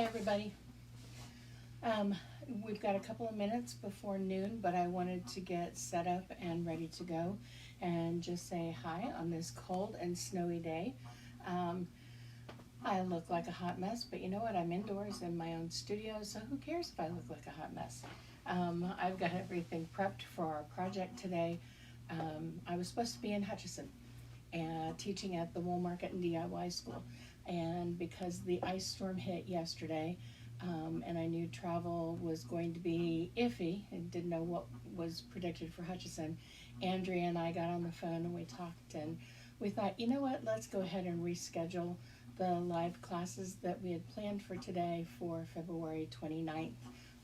Hi everybody. We've got a couple of minutes before noon, but I wanted to get set up and ready to go and just say hi on this cold and snowy day. I look like a hot mess, but you know what? I'm indoors in my own studio, so who cares if I look like a hot mess? I've got everything prepped for our project today. I was supposed to be in Hutchinson and teaching at the Wool Market and DIY school. And because the ice storm hit yesterday, and I knew travel was going to be iffy and didn't know what was predicted for Hutchinson, Andrea and I got on the phone and we talked, and we thought, you know what, let's go ahead and reschedule the live classes that we had planned for today for February 29th,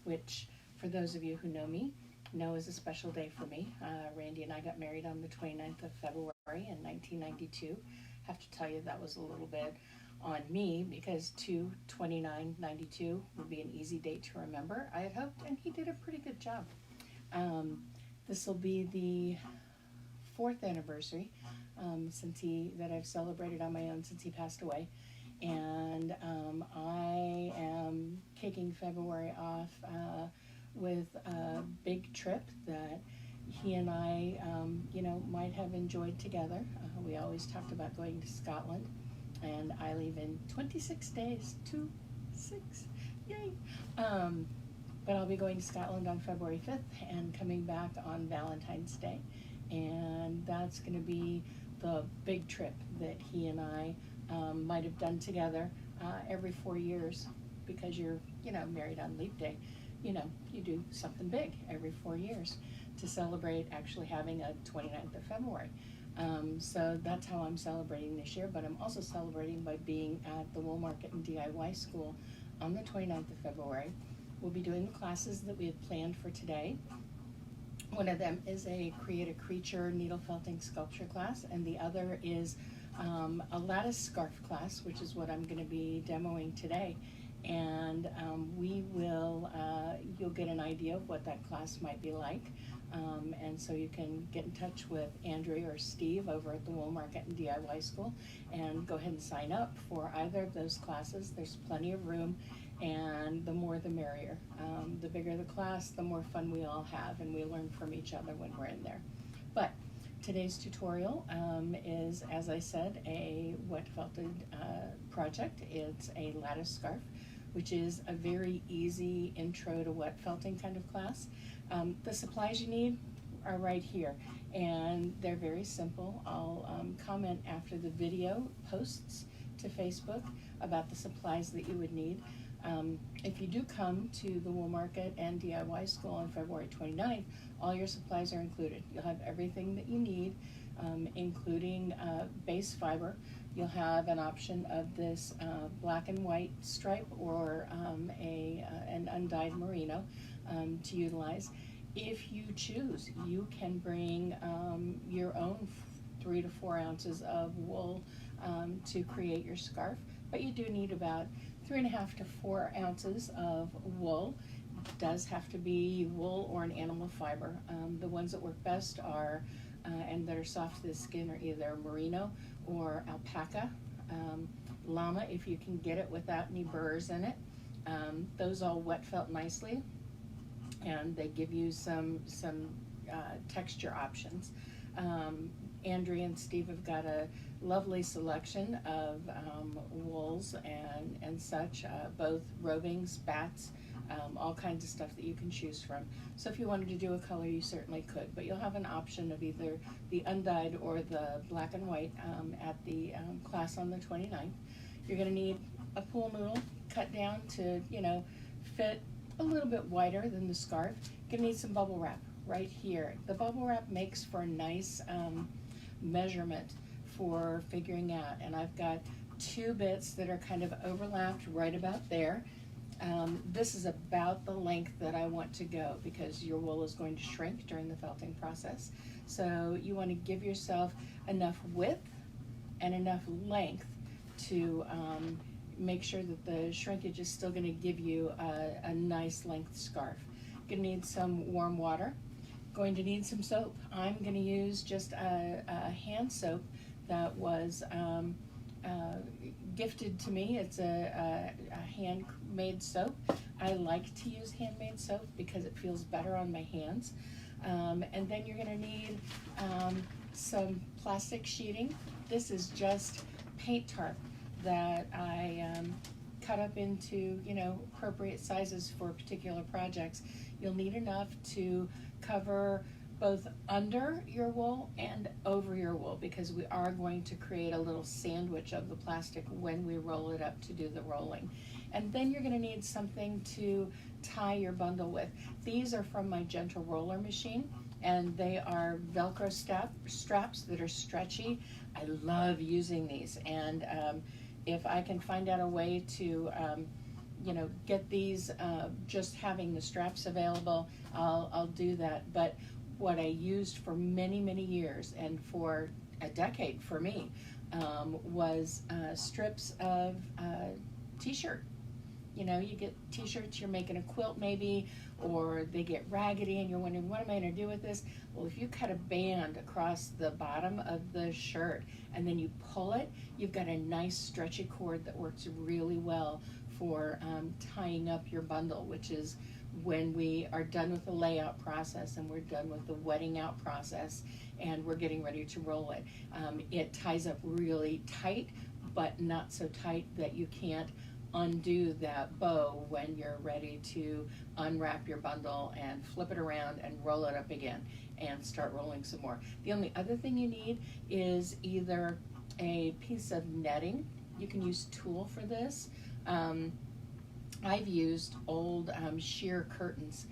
which for those of you who know me, know is a special day for me. Randy and I got married on the 29th of February in 1992. Have to tell you that was a little bit on me because 2/29/92 would be an easy date to remember, I had hoped, and he did a pretty good job. This will be the 4th anniversary that I've celebrated on my own since he passed away, and I am kicking February off with a big trip that he and I, might have enjoyed together. We always talked about going to Scotland, and I leave in 26 days, 26, yay! But I'll be going to Scotland on February 5th and coming back on Valentine's Day, and that's going to be the big trip that he and I might have done together every 4 years, because you're, married on leap day. You do something big every 4 years to celebrate actually having a 29th of February. So that's how I'm celebrating this year, but I'm also celebrating by being at the Wool Market and DIY school on the 29th of February. We'll be doing the classes that we had planned for today. One of them is a Create a Creature needle felting sculpture class, and the other is a Lattice Scarf class, which is what I'm going to be demoing today. And you'll get an idea of what that class might be like. And so you can get in touch with Andrea or Steve over at the Wool Market and DIY school and go ahead and sign up for either of those classes. There's plenty of room, and the more the merrier. The bigger the class, the more fun we all have, and we learn from each other when we're in there. But today's tutorial is, as I said, a wet felted project. It's a lattice scarf, which is a very easy intro to wet felting kind of class. The supplies you need are right here, and they're very simple. I'll comment after the video posts to Facebook about the supplies that you would need. If you do come to the Wool Market and DIY school on February 29th, all your supplies are included. You'll have everything that you need, including base fiber. You'll have an option of this black and white stripe or an undyed merino to utilize. If you choose, you can bring your own 3 to 4 ounces of wool to create your scarf, but you do need about 3.5 to 4 ounces of wool. It does have to be wool or an animal fiber. The ones that work best are and that are soft to the skin are either merino or alpaca, llama if you can get it without any burrs in it. Those all wet felt nicely, and they give you some texture options. Andrea and Steve have got a lovely selection of wools and such, both roving, spats, all kinds of stuff that you can choose from. So if you wanted to do a color, you certainly could, but you'll have an option of either the undyed or the black and white at the class on the 29th. You're going to need a pool noodle cut down to, fit a little bit wider than the scarf. You're going to need some bubble wrap right here. The bubble wrap makes for a nice measurement for figuring out, and I've got 2 bits that are kind of overlapped right about there. This is about the length that I want to go because your wool is going to shrink during the felting process. So you want to give yourself enough width and enough length to make sure that the shrinkage is still going to give you a nice length scarf. Going to need some warm water. Going to need some soap. I'm going to use just a hand soap that was gifted to me. It's a handmade soap. I like to use handmade soap because it feels better on my hands. And then you're gonna need some plastic sheeting. This is just paint tarp that I cut up into, you know, appropriate sizes for particular projects. You'll need enough to cover both under your wool and over your wool, because we are going to create a little sandwich of the plastic when we roll it up to do the rolling. And then you're gonna need something to tie your bundle with. These are from my Gentle Roller machine, and they are Velcro straps that are stretchy. I love using these, and if I can find out a way to you know, get these just having the straps available, I'll do that. But what I used for many, many years, and for a decade for me, was strips of t-shirt. You know, you get t-shirts, you're making a quilt maybe, or they get raggedy and you're wondering, what am I gonna do with this? Well, if you cut a band across the bottom of the shirt and then you pull it, you've got a nice stretchy cord that works really well for tying up your bundle, which is when we are done with the layout process and we're done with the wetting out process and we're getting ready to roll it. It ties up really tight, but not so tight that you can't undo that bow when you're ready to unwrap your bundle and flip it around and roll it up again and start rolling some more. The only other thing you need is either a piece of netting. You can use tulle for this. I've used old sheer curtains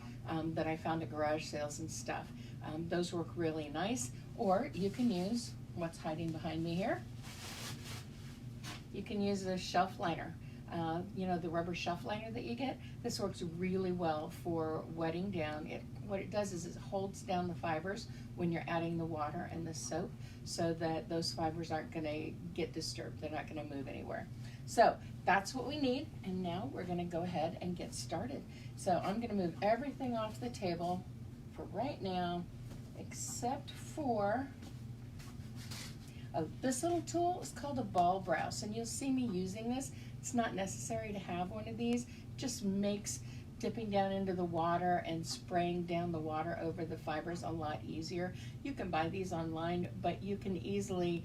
that I found at garage sales and stuff. Those work really nice. Or you can use what's hiding behind me here. You can use a shelf liner. You know, the rubber shelf liner that you get. This works really well for wetting down. What it does is it holds down the fibers when you're adding the water and the soap, so that those fibers aren't going to get disturbed. They're not going to move anywhere. So that's what we need, and now we're going to go ahead and get started. So I'm going to move everything off the table for right now, except for this little tool is called a ball browse, and you'll see me using this. It's not necessary to have one of these. It just makes dipping down into the water and spraying down the water over the fibers a lot easier. You can buy these online, but you can easily,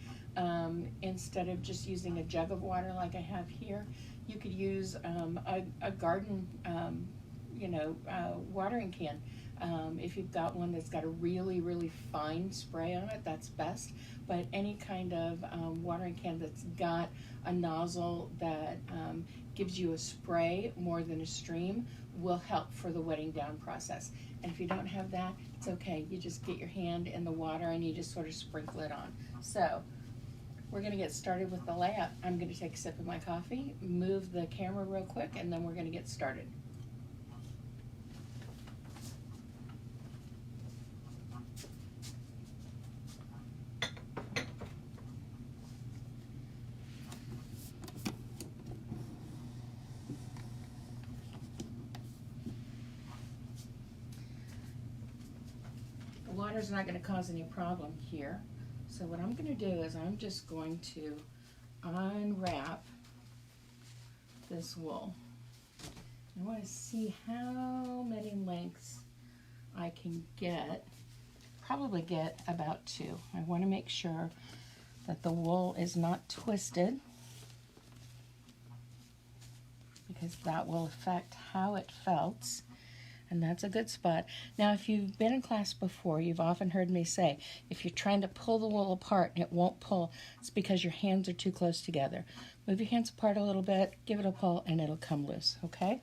instead of just using a jug of water like I have here, you could use a garden, you know, watering can. If you've got one that's got a really, really fine spray on it, that's best. But any kind of watering can that's got a nozzle that gives you a spray more than a stream will help for the wetting down process. And if you don't have that, it's okay. You just get your hand in the water and you just sort of sprinkle it on. So we're going to get started with the layout. I'm going to take a sip of my coffee, move the camera real quick, and then we're going to get started. Water's not going to cause any problem here. So what I'm going to do is I'm just going to unwrap this wool. I want to see how many lengths I can get. Probably get about 2. I want to make sure that the wool is not twisted, because that will affect how it felts. And that's a good spot. Now, if you've been in class before, you've often heard me say, if you're trying to pull the wool apart and it won't pull, it's because your hands are too close together. Move your hands apart a little bit, give it a pull, and it'll come loose, okay?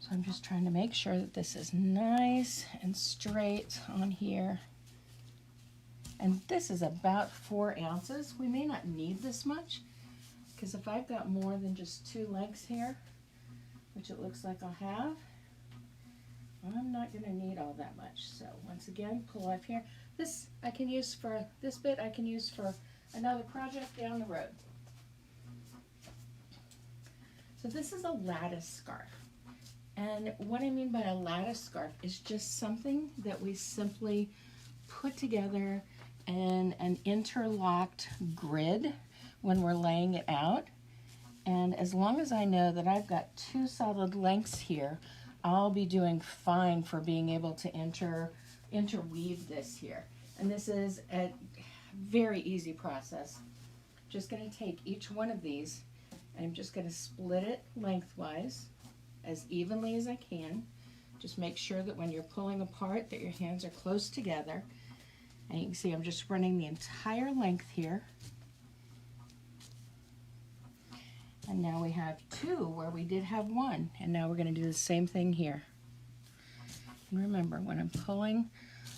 So I'm just trying to make sure that this is nice and straight on here. And this is about 4 ounces. We may not need this much, because if I've got more than just 2 legs here, which it looks like I'll have, I'm not going to need all that much. So once again, pull off here. This I can use for, this bit I can use for another project down the road. So this is a lattice scarf. And what I mean by a lattice scarf is just something that we simply put together in an interlocked grid. when we're laying it out. And as long as I know that I've got 2 solid lengths here, I'll be doing fine for being able to interweave this here. And this is a very easy process. Just going to take each one of these and I'm just going to split it lengthwise as evenly as I can. Just make sure that when you're pulling apart that your hands are close together. And you can see I'm just running the entire length here. And now we have 2 where we did have 1. And now we're going to do the same thing here. And remember, when I'm pulling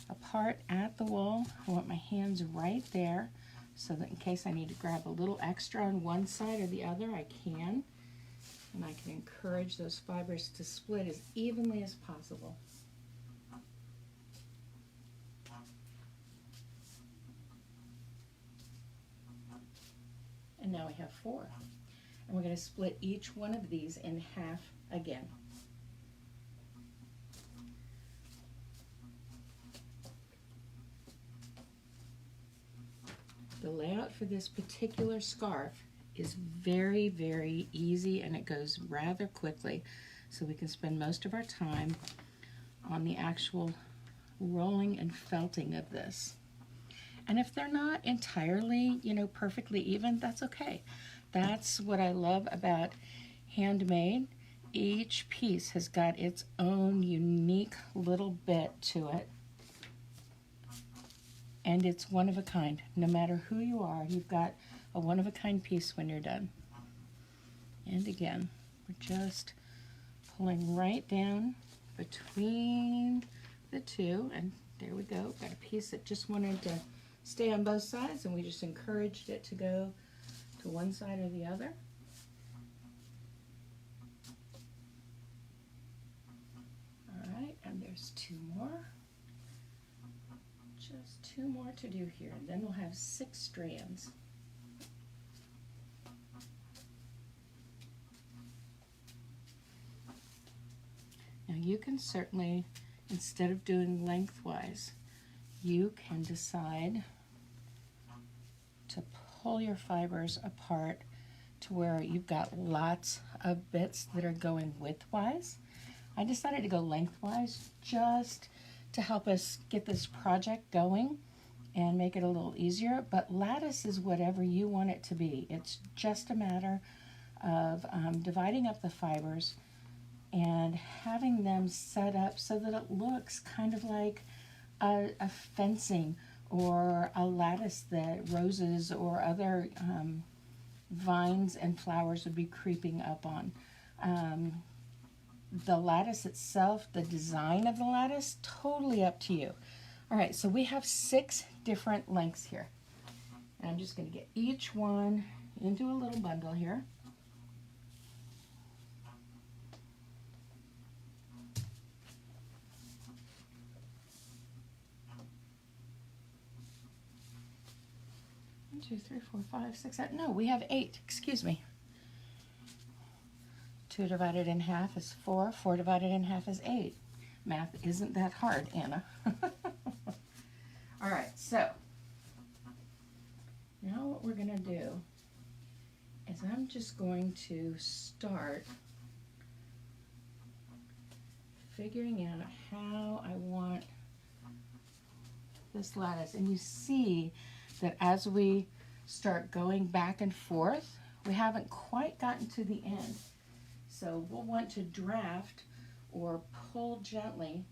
apart at the wool, I want my hands right there so that in case I need to grab a little extra on one side or the other, I can. And I can encourage those fibers to split as evenly as possible. And now we have 4. And we're going to split each one of these in half again. The layout for this particular scarf is very, very easy and it goes rather quickly. So we can spend most of our time on the actual rolling and felting of this. And if they're not entirely, perfectly even, that's okay. That's what I love about handmade. Each piece has got its own unique little bit to it. And it's one of a kind. No matter who you are, you've got a one-of-a-kind piece when you're done. And again, we're just pulling right down between the 2. And there we go. Got a piece that just wanted to stay on both sides, and we just encouraged it to go to one side or the other. All right, and there's 2 more. Just 2 more to do here, and then we'll have 6 strands. Now you can certainly, instead of doing lengthwise, you can decide to pull your fibers apart to where you've got lots of bits that are going widthwise. I decided to go lengthwise just to help us get this project going and make it a little easier, but lattice is whatever you want it to be. It's just a matter of dividing up the fibers and having them set up so that it looks kind of like a fencing or a lattice that roses or other vines and flowers would be creeping up on. The lattice itself, the design of the lattice, totally up to you. All right, so we have 6 different lengths here. And I'm just going to get each one into a little bundle here. One, 2, 3, 4, 5, 6, 7. No, we have 8. Excuse me. 2 divided in half is 4. 4 divided in half is 8. Math isn't that hard, Anna. All right, so now what we're going to do is I'm just going to start figuring out how I want this lattice. And you see that as we start going back and forth, we haven't quite gotten to the end. So we'll want to draft or pull gently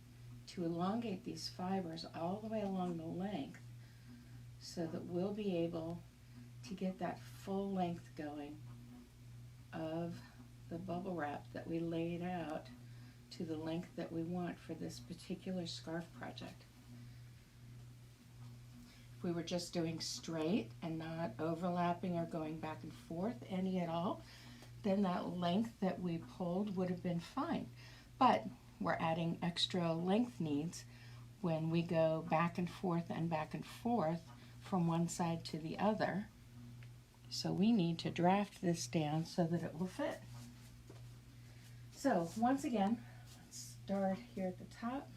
to elongate these fibers all the way along the length so that we'll be able to get that full length going of the bubble wrap that we laid out to the length that we want for this particular scarf project. If we were just doing straight and not overlapping or going back and forth any at all, then that length that we pulled would have been fine. But we're adding extra length needs when we go back and forth from one side to the other. So we need to draft this down so that it will fit. So once again, let's start here at the top.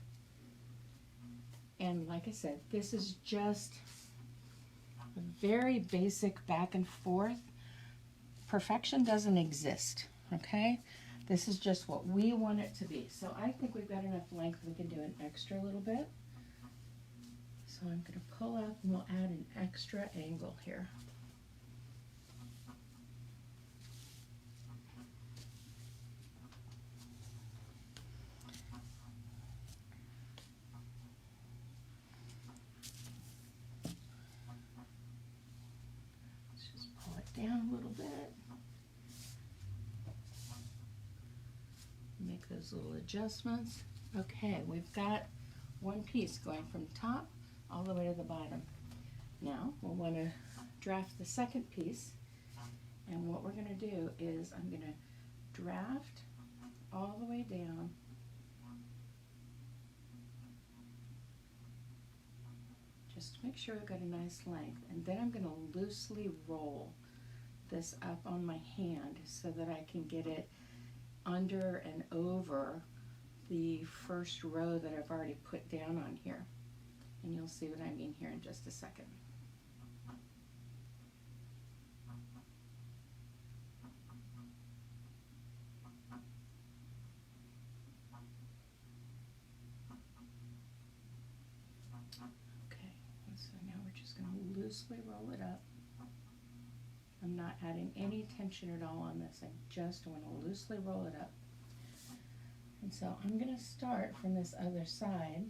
And like I said, this is just very basic back and forth. Perfection doesn't exist, okay? This is just what we want it to be. So I think we've got enough length, we can do an extra little bit. So I'm going to pull up and we'll add an extra angle here. Let's just pull it down a little bit. Make those little adjustments. Okay, we've got one piece going from top all the way to the bottom. Now we'll want to draft the second piece, and what we're going to do is I'm going to draft all the way down just to make sure we've got a nice length, and then I'm going to loosely roll this up on my hand so that I can get it under and over the first row that I've already put down on here. And you'll see what I mean here in just a second. Okay, so now we're just going to loosely roll it up. I'm not adding any tension at all on this. I just want to loosely roll it up. And so I'm going to start from this other side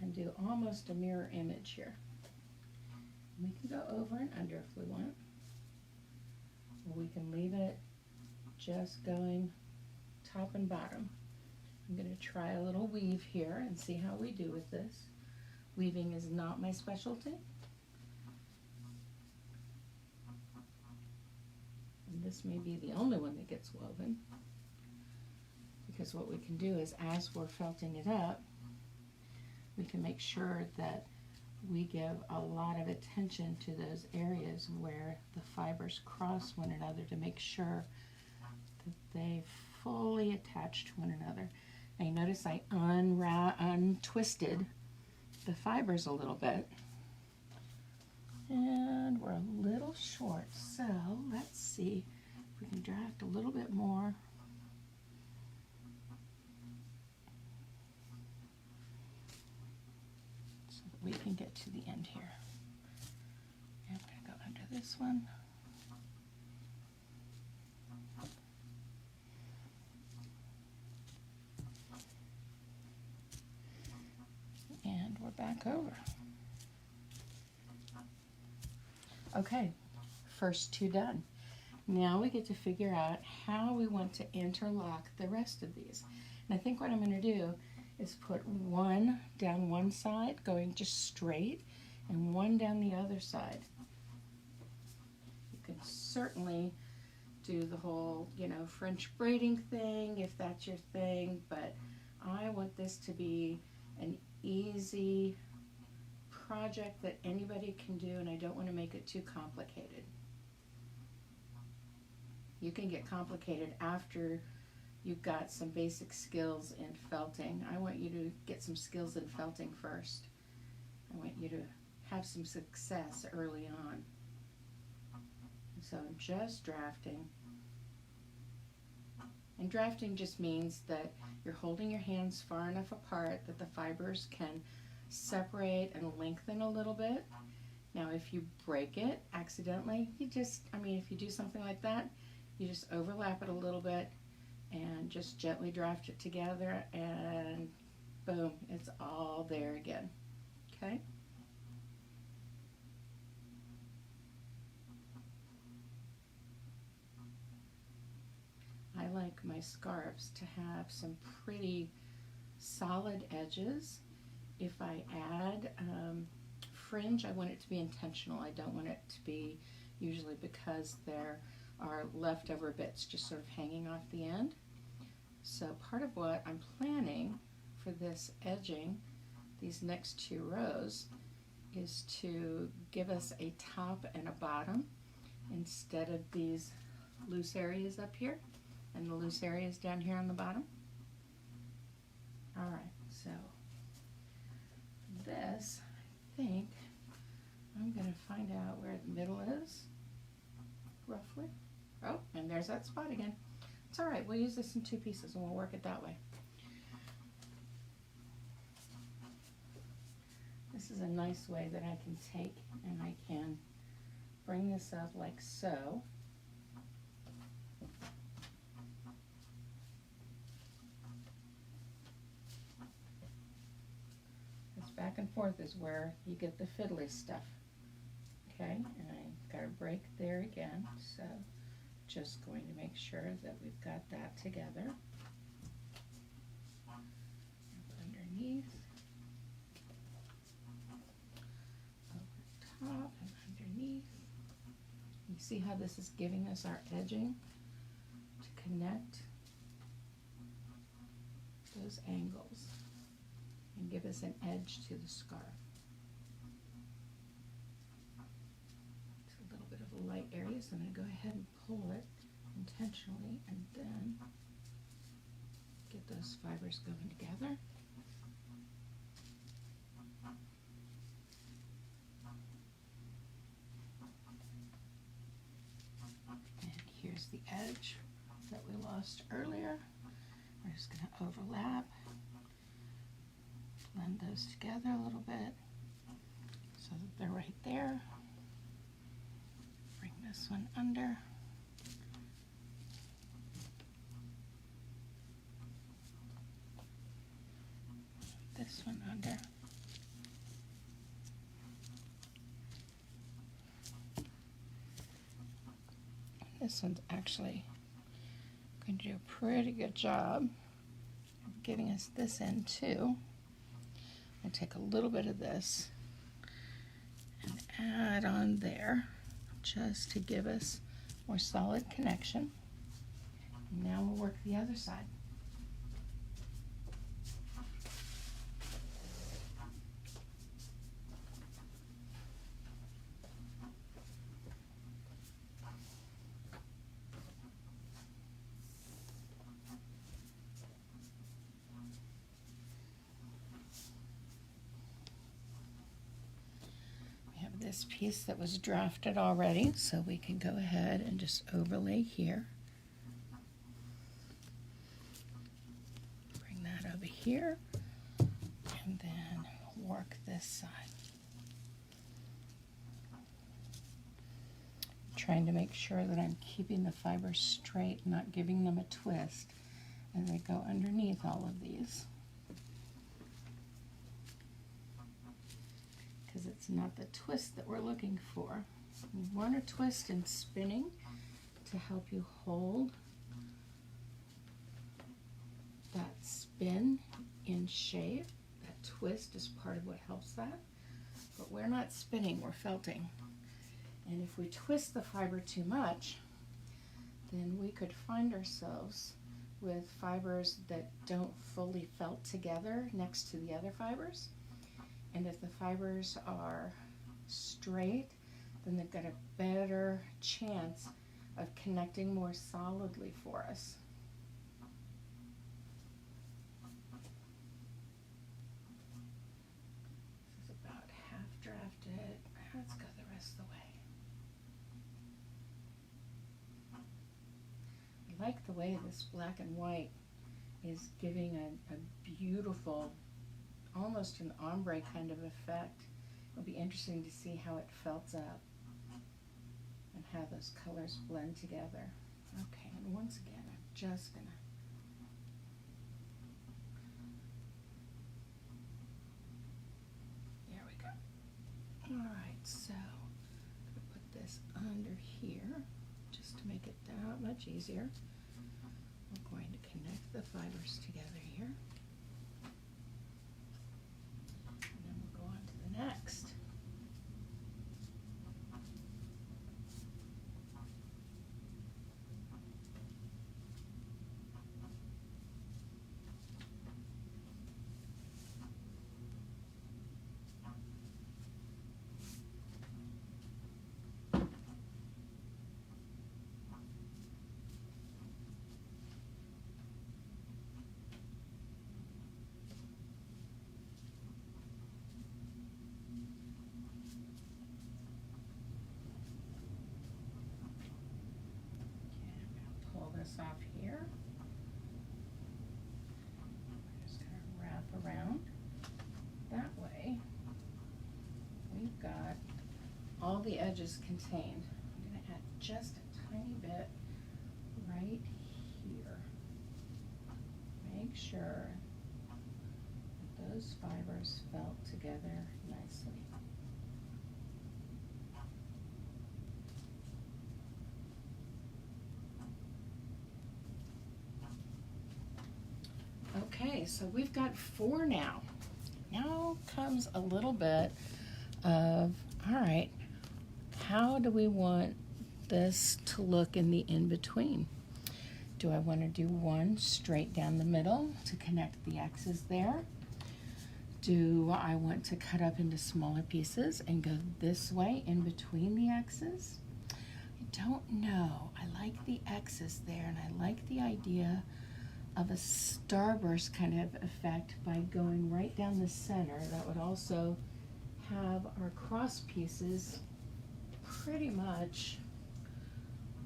and do almost a mirror image here. And we can go over and under if we want, or we can leave it just going top and bottom. I'm going to try a little weave here and see how we do with this. Weaving is not my specialty. And this may be the only one that gets woven, because what we can do is, as we're felting it up, we can make sure that we give a lot of attention to those areas where the fibers cross one another to make sure that they fully attach to one another. Now you notice I untwisted the fibers a little bit, and we're a little short, so let's see if we can draft a little bit more. We can get to the end here. I'm going to go under this one. And we're back over. Okay, first two done. Now we get to figure out how we want to interlock the rest of these. And I think what I'm going to do is put one down one side going just straight and one down the other side. You can certainly do the whole, French braiding thing if that's your thing, but I want this to be an easy project that anybody can do, and I don't want to make it too complicated. You can get complicated after you've got some basic skills in felting. I want you to get some skills in felting first. I want you to have some success early on. So I'm just drafting. And drafting just means that you're holding your hands far enough apart that the fibers can separate and lengthen a little bit. Now if you break it accidentally, if you do something like that, you just overlap it a little bit and just gently draft it together, and boom, it's all there again. Okay? I like my scarves to have some pretty solid edges. If I add fringe, I want it to be intentional. I don't want it to be usually because there are leftover bits just sort of hanging off the end. So part of what I'm planning for this edging, these next two rows, is to give us a top and a bottom instead of these loose areas up here and the loose areas down here on the bottom. Alright, so this, I think there's that spot again. It's all right, we'll use this in 2 pieces and we'll work it that way. This is a nice way that I can take and I can bring this up like so. This back and forth is where you get the fiddly stuff. Okay, and I've got a break there again, so just going to make sure that we've got that together. Underneath, over top and underneath. You see how this is giving us our edging to connect those angles and give us an edge to the scarf. It's a little bit of a light area, so I'm going to go ahead and pull it intentionally and then get those fibers going together. And here's the edge that we lost earlier. We're just going to overlap, blend those together a little bit so that they're right there. Bring this one under. This one under. This one's actually going to do a pretty good job of giving us this end too. I'll take a little bit of this and add on there just to give us more solid connection. And now we'll work the other side. This piece that was drafted already, so we can go ahead and just overlay here. Bring that over here and then work this side. Trying to make sure that I'm keeping the fibers straight, not giving them a twist as I go underneath all of these. Because it's not the twist that we're looking for. You want a twist in spinning to help you hold that spin in shape. That twist is part of what helps that. But we're not spinning, we're felting. And if we twist the fiber too much, then we could find ourselves with fibers that don't fully felt together next to the other fibers. And if the fibers are straight, then they've got a better chance of connecting more solidly for us. This is about half drafted. Let's go the rest of the way. I like the way this black and white is giving a beautiful, almost an ombre kind of effect. It'll be interesting to see how it felts up and how those colors blend together. Okay, and once again, I'm just gonna there we go. All right, so I'm gonna put this under here just to make it that much easier. We're going to connect the fibers together here. Next. this off here. We're just going to wrap around. That way, we've got all the edges contained. I'm going to add just a tiny bit right here. Make sure that those fibers felt together nicely. Okay, so we've got 4 now. Now comes a little bit of, all right, how do we want this to look in the in-between? Do I want to do one straight down the middle to connect the X's there? Do I want to cut up into smaller pieces and go this way in between the X's? I don't know. I like the X's there, and I like the idea of a starburst kind of effect by going right down the center. That would also have our cross pieces pretty much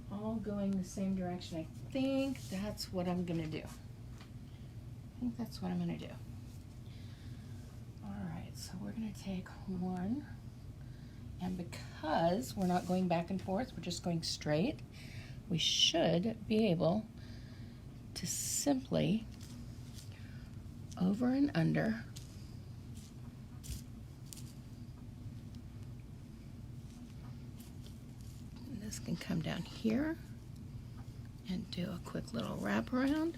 all going the same direction. I think that's what I'm gonna do. All right, so we're gonna take one, and because we're not going back and forth, we're just going straight, we should be able to simply over and under and this can come down here and do a quick little wrap around.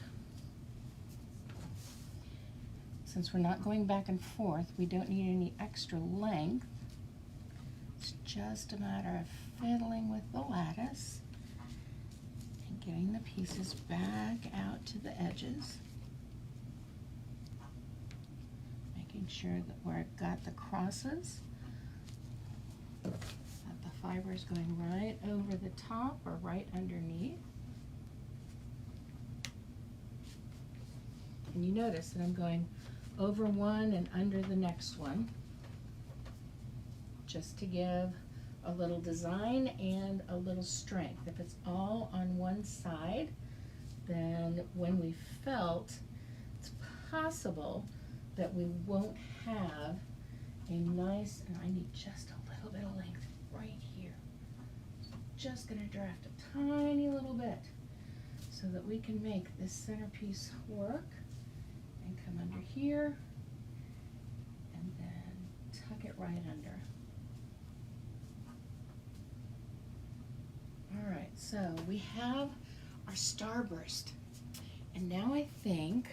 Since we're not going back and forth, we don't need any extra length. It's just a matter of fiddling with the lattice and getting the pieces back out to the edges. Making sure that where I've got the crosses, that the fiber is going right over the top or right underneath. And you notice that I'm going over one and under the next one, just to give a little design and a little strength. If it's all on one side, then when we felt, it's possible that we won't have a nice, and I need just a little bit of length right here. So I'm just gonna draft a tiny little bit so that we can make this centerpiece work, and come under here and then tuck it right under. All right, so we have our starburst, and now I think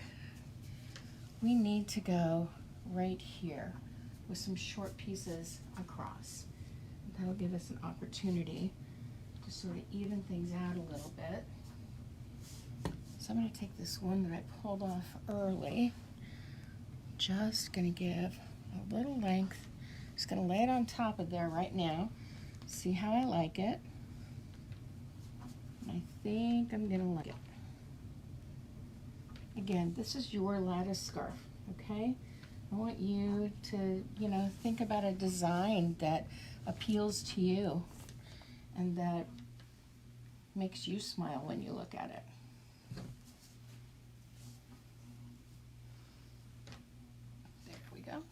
we need to go right here with some short pieces across. That'll give us an opportunity to sort of even things out a little bit. So I'm going to take this one that I pulled off early, just going to give a little length, just going to lay it on top of there right now, see how I like it. I think I'm going to like it. Again, this is your lattice scarf, okay? I want you to, you know, think about a design that appeals to you and that makes you smile when you look at it. There we go.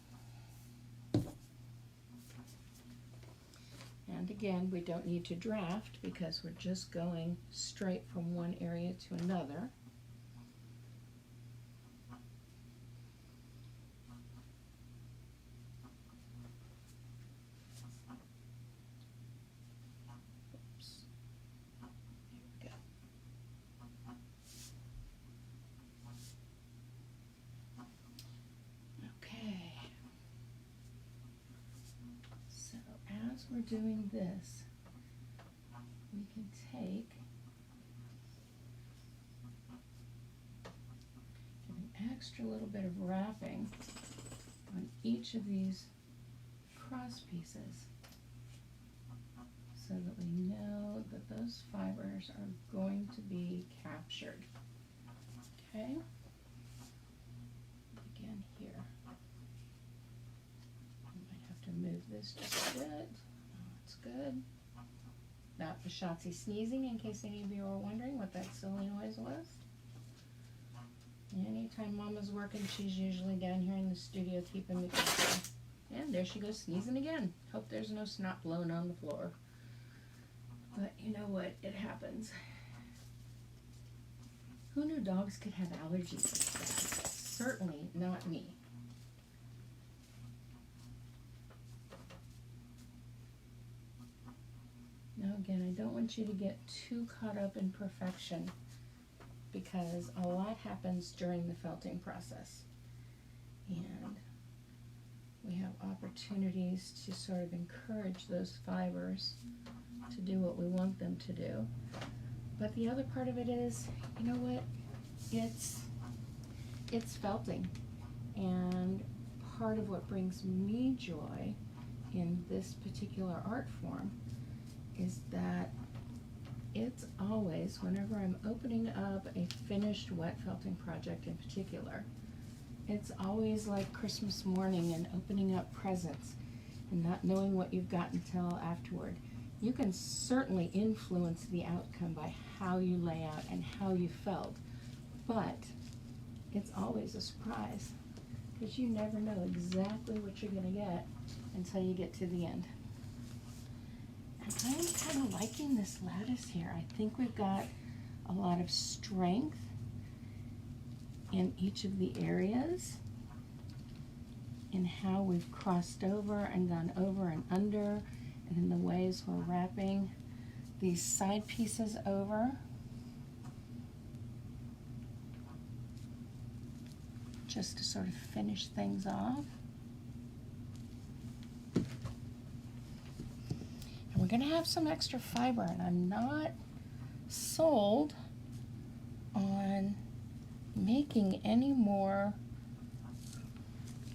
And again, we don't need to draft because we're just going straight from one area to another. We're doing this, we can take an extra little bit of wrapping on each of these cross pieces so that we know that those fibers are going to be captured. Okay? Again here. I might have to move this just a bit. Good. That was Shotzi sneezing, in case any of you are wondering what that silly noise was. Anytime Mama's working, she's usually down here in the studio keeping me company. And there she goes sneezing again. Hope there's no snot blowing on the floor. But you know what? It happens. Who knew dogs could have allergies like that? Certainly not me. Now again, I don't want you to get too caught up in perfection, because a lot happens during the felting process. And we have opportunities to sort of encourage those fibers to do what we want them to do. But the other part of it is, you know what, it's felting. And part of what brings me joy in this particular art form is that it's always, whenever I'm opening up a finished wet felting project in particular, it's always like Christmas morning and opening up presents and not knowing what you've got until afterward. You can certainly influence the outcome by how you lay out and how you felt, but it's always a surprise, because you never know exactly what you're going to get until you get to the end. And I'm kind of liking this lattice here. I think we've got a lot of strength in each of the areas, in how we've crossed over and gone over and under, and in the ways we're wrapping these side pieces over. Just to sort of finish things off. And we're going to have some extra fiber, and I'm not sold on making any more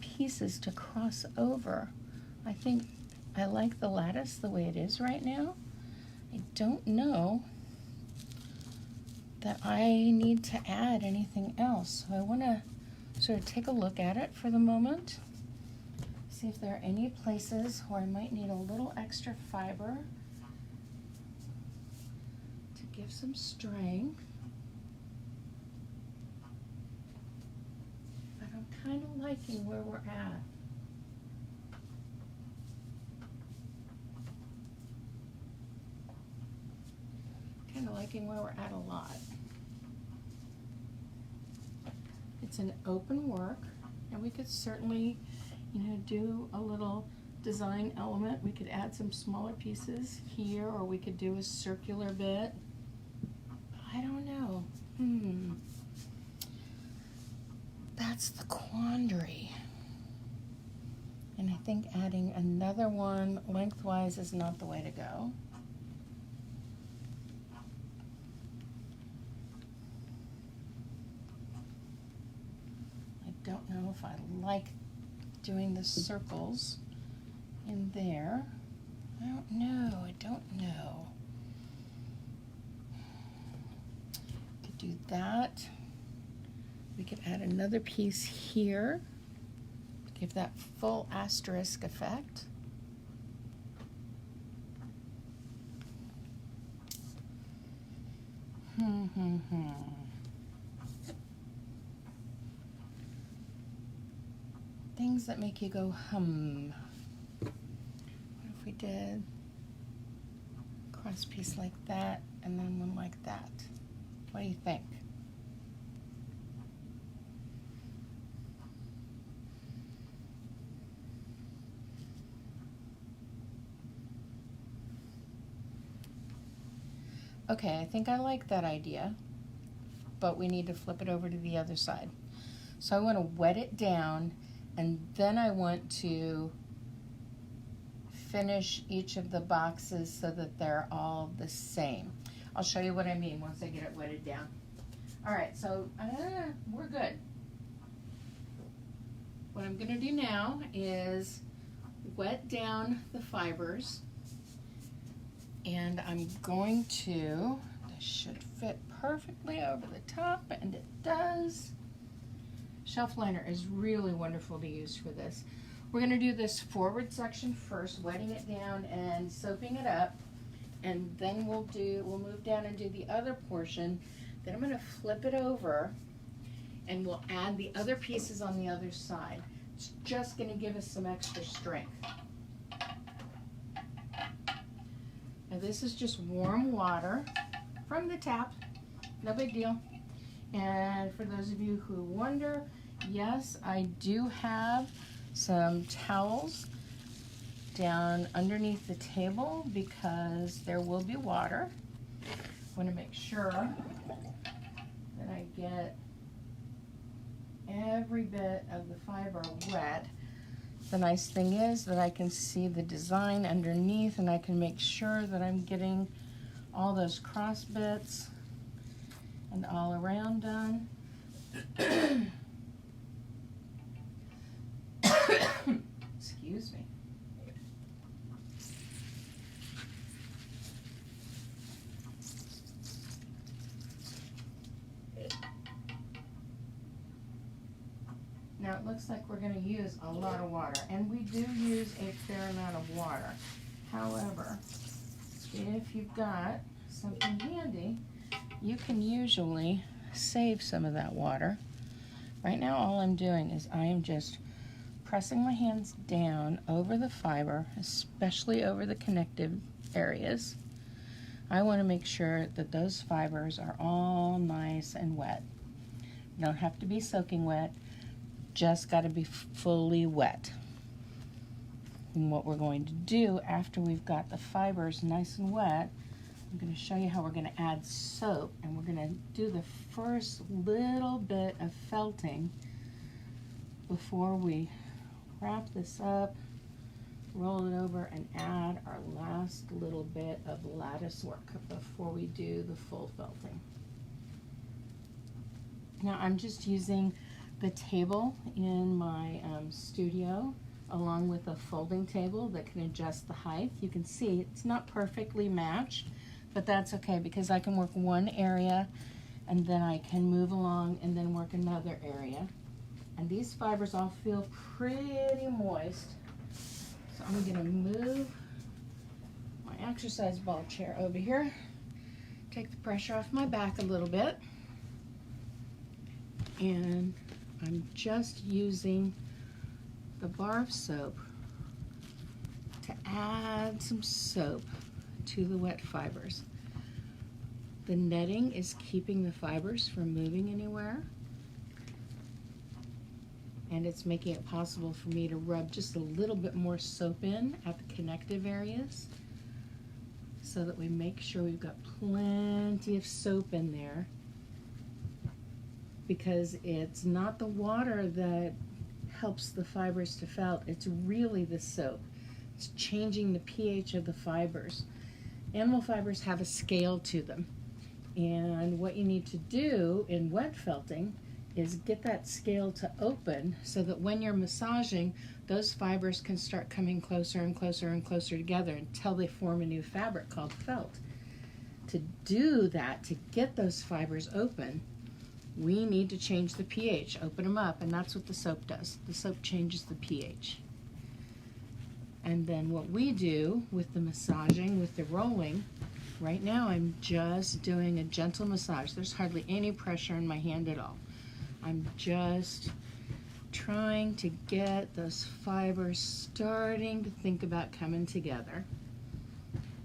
pieces to cross over. I think I like the lattice the way it is right now. I don't know that I need to add anything else. So I want to sort of take a look at it for the moment. See if there are any places where I might need a little extra fiber to give some strength. But I'm kind of liking where we're at. Kind of liking where we're at a lot. It's an open work, and we could certainly, you know, do a little design element. We could add some smaller pieces here, or we could do a circular bit. I don't know. That's the quandary. And I think adding another one lengthwise is not the way to go. I don't know if I like doing the circles in there. I don't know. Could do that. We could add another piece here to give that full asterisk effect. Things that make you go hum. What if we did a cross piece like that and then one like that? What do you think? Okay, I think I like that idea, but we need to flip it over to the other side. So I want to wet it down, and then I want to finish each of the boxes so that they're all the same. I'll show you what I mean once I get it wetted down. All right, so we're good. What I'm going to do now is wet down the fibers, and I'm going to, this should fit perfectly over the top, and it does. Shelf liner is really wonderful to use for this. We're going to do this forward section first, wetting it down and soaping it up. And then we'll move down and do the other portion. Then I'm going to flip it over and we'll add the other pieces on the other side. It's just going to give us some extra strength. Now this is just warm water from the tap, no big deal. And for those of you who wonder, yes, I do have some towels down underneath the table because there will be water. I want to make sure that I get every bit of the fiber wet. The nice thing is that I can see the design underneath and I can make sure that I'm getting all those cross bits and all around done. Excuse me. Now it looks like we're going to use a lot of water, and we do use a fair amount of water. However, if you've got something handy, you can usually save some of that water. Right now all I'm doing is I am just pressing my hands down over the fiber, especially over the connective areas. I want to make sure that those fibers are all nice and wet. Don't have to be soaking wet, just got to be fully wet. And what we're going to do after we've got the fibers nice and wet, I'm going to show you how we're going to add soap, and we're going to do the first little bit of felting before we wrap this up, roll it over, and add our last little bit of lattice work before we do the full felting. Now I'm just using the table in my studio along with a folding table that can adjust the height. You can see it's not perfectly matched, but that's okay because I can work one area and then I can move along and then work another area. And these fibers all feel pretty moist. So I'm going to move my exercise ball chair over here, take the pressure off my back a little bit, and I'm just using the bar of soap to add some soap to the wet fibers. The netting is keeping the fibers from moving anywhere, and it's making it possible for me to rub just a little bit more soap in at the connective areas so that we make sure we've got plenty of soap in there, because it's not the water that helps the fibers to felt, it's really the soap. It's changing the pH of the fibers. Animal fibers have a scale to them, and what you need to do in wet felting is get that scale to open so that when you're massaging, those fibers can start coming closer and closer and closer together until they form a new fabric called felt. To do that, to get those fibers open, we need to change the pH, open them up, and that's what the soap does. The soap changes the pH. And then what we do with the massaging, with the rolling, right now I'm just doing a gentle massage. There's hardly any pressure in my hand at all. I'm just trying to get those fibers starting to think about coming together.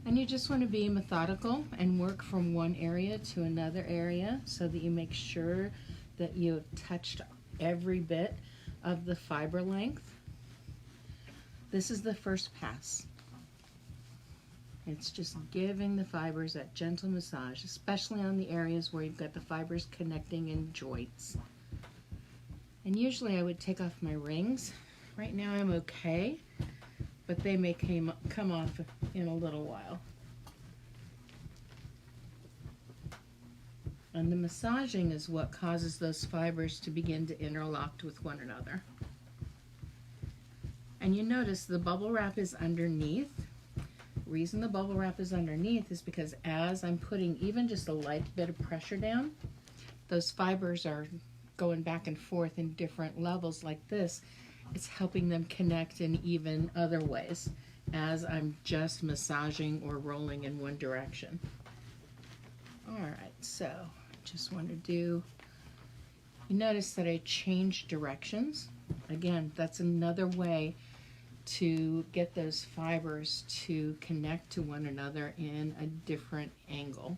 And you just want to be methodical and work from one area to another area so that you make sure that you've touched every bit of the fiber length. This is the first pass. It's just giving the fibers that gentle massage, especially on the areas where you've got the fibers connecting in joints. And usually I would take off my rings. Right now I'm okay, but they may come off in a little while. And the massaging is what causes those fibers to begin to interlock with one another. And you notice the bubble wrap is underneath. The reason the bubble wrap is underneath is because as I'm putting even just a light bit of pressure down, those fibers are going back and forth in different levels like this. It's helping them connect in even other ways. as I'm just massaging or rolling in one direction. All right, so just want to do, you notice that I changed directions. Again, that's another way to get those fibers to connect to one another in a different angle.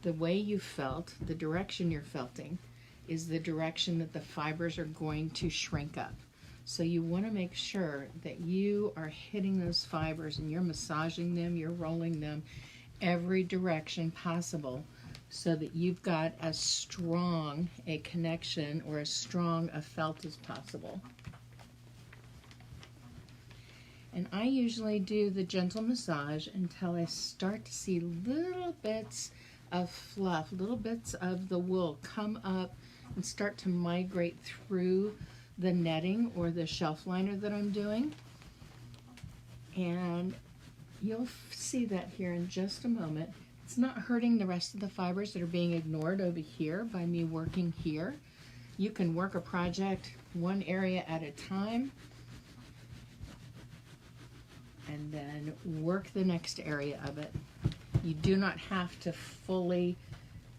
The way you felt, the direction you're felting, is the direction that the fibers are going to shrink up. So you want to make sure that you are hitting those fibers and you're massaging them, you're rolling them every direction possible so that you've got as strong a connection or as strong a felt as possible. And I usually do the gentle massage until I start to see little bits of fluff, little bits of the wool come up and start to migrate through the netting or the shelf liner that I'm doing. And you'll see that here in just a moment. It's not hurting the rest of the fibers that are being ignored over here by me working here. You can work a project one area at a time and then work the next area of it. You do not have to fully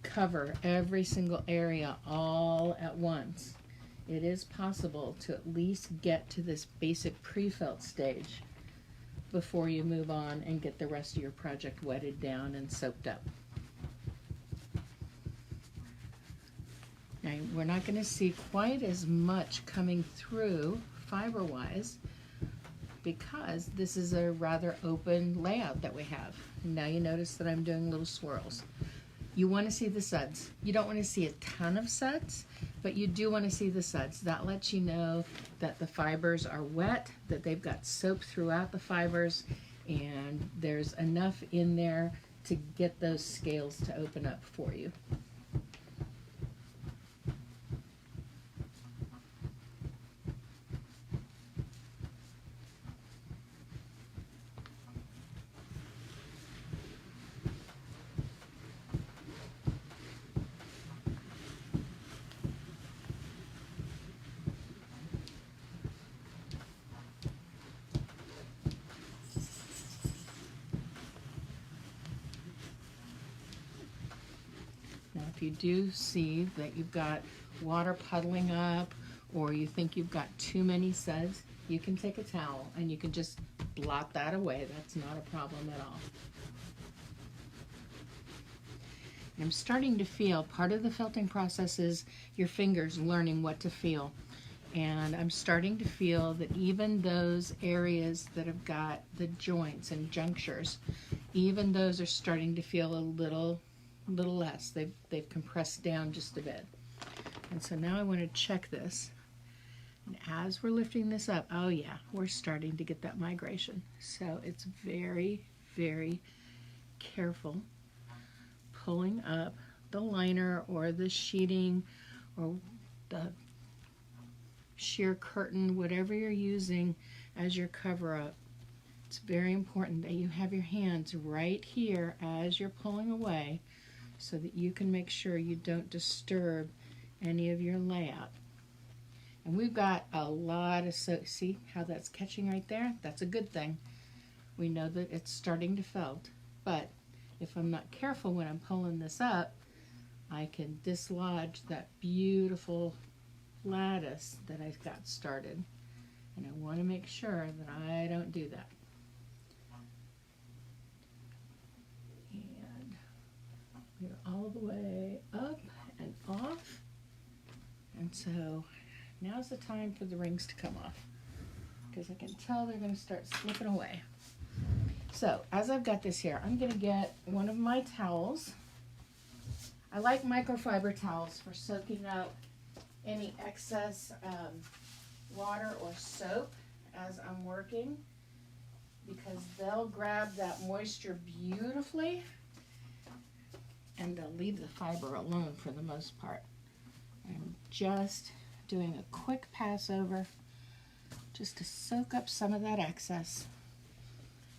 cover every single area all at once. It is possible to at least get to this basic pre-felt stage before you move on and get the rest of your project wetted down and soaked up. Now, we're not going to see quite as much coming through fiber-wise because this is a rather open layout that we have. Now you notice that I'm doing little swirls. You want to see the suds. You don't want to see a ton of suds, but you do want to see the suds. That lets you know that the fibers are wet, that they've got soap throughout the fibers, and there's enough in there to get those scales to open up for you. If you do see that you've got water puddling up or you think you've got too many suds, you can take a towel and you can just blot that away. That's not a problem at all. And I'm starting to feel, part of the felting process is your fingers learning what to feel. And I'm starting to feel that even those areas that have got the joints and junctures, even those are starting to feel a little less. They've compressed down just a bit. And so now I want to check this. And as we're lifting this up, oh yeah, we're starting to get that migration. So it's very, very careful pulling up the liner or the sheeting or the sheer curtain, whatever you're using as your cover up. It's very important that you have your hands right here as you're pulling away so that you can make sure you don't disturb any of your layout. And we've got a lot of soap. See how that's catching right there? That's a good thing. We know that it's starting to felt. But if I'm not careful when I'm pulling this up, I can dislodge that beautiful lattice that I've got started. And I want to make sure that I don't do that. We're all the way up and off. And so now's the time for the rings to come off because I can tell they're going to start slipping away. So as I've got this here, I'm going to get one of my towels. I like microfiber towels for soaking up any excess water or soap as I'm working because they'll grab that moisture beautifully and they'll leave the fiber alone for the most part. I'm just doing a quick pass over just to soak up some of that excess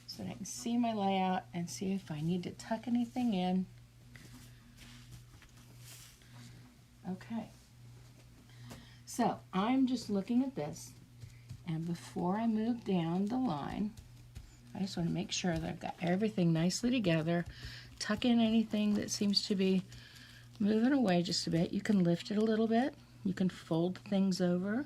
so that I can see my layout and see if I need to tuck anything in. Okay, so I'm just looking at this, and before I move down the line, I just want to make sure that I've got everything nicely together. Tuck in anything that seems to be moving away just a bit. You can lift it a little bit. You can fold things over.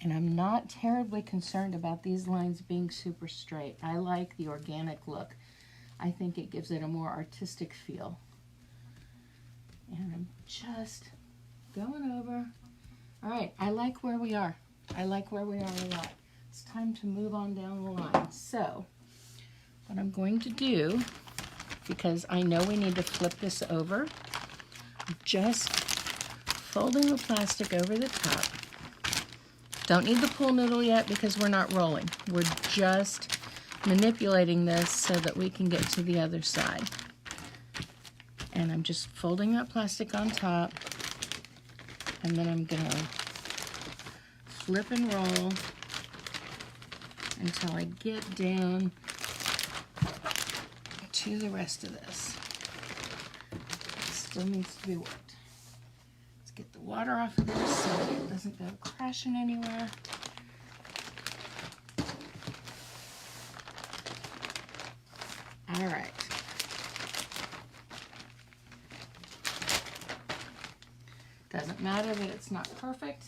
And I'm not terribly concerned about these lines being super straight. I like the organic look. I think it gives it a more artistic feel. And I'm just going over. All right, I like where we are. I like where we are a lot. It's time to move on down the line. So, what I'm going to do, because I know we need to flip this over, just folding the plastic over the top. Don't need the pull noodle yet because we're not rolling. We're just manipulating this so that we can get to the other side. And I'm just folding that plastic on top, and then I'm gonna flip and roll until I get down to the rest of this. It still needs to be worked. Let's get the water off of this so it doesn't go crashing anywhere. All right. Doesn't matter that it's not perfect,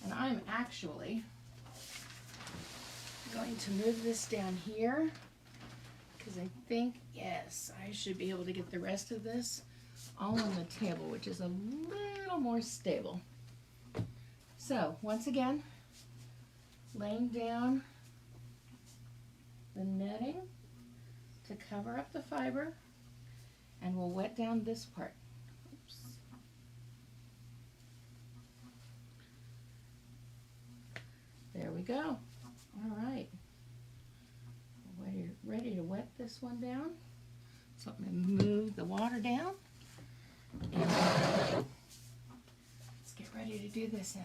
and I'm actually going to move this down here because I think, yes, I should be able to get the rest of this all on the table, which is a little more stable. So, once again, laying down the netting to cover up the fiber, and we'll wet down this part. Oops. There we go. All right. We're ready to wet this one down. So I'm going to move the water down. And let's get ready to do this end.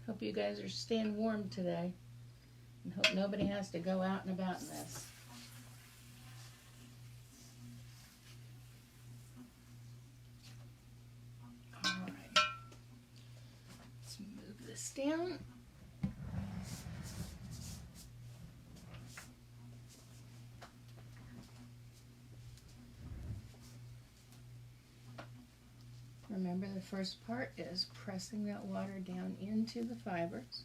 Hope you guys are staying warm today, and hope nobody has to go out and about in this. All right, let's move this down. Remember, the first part is pressing that water down into the fibers.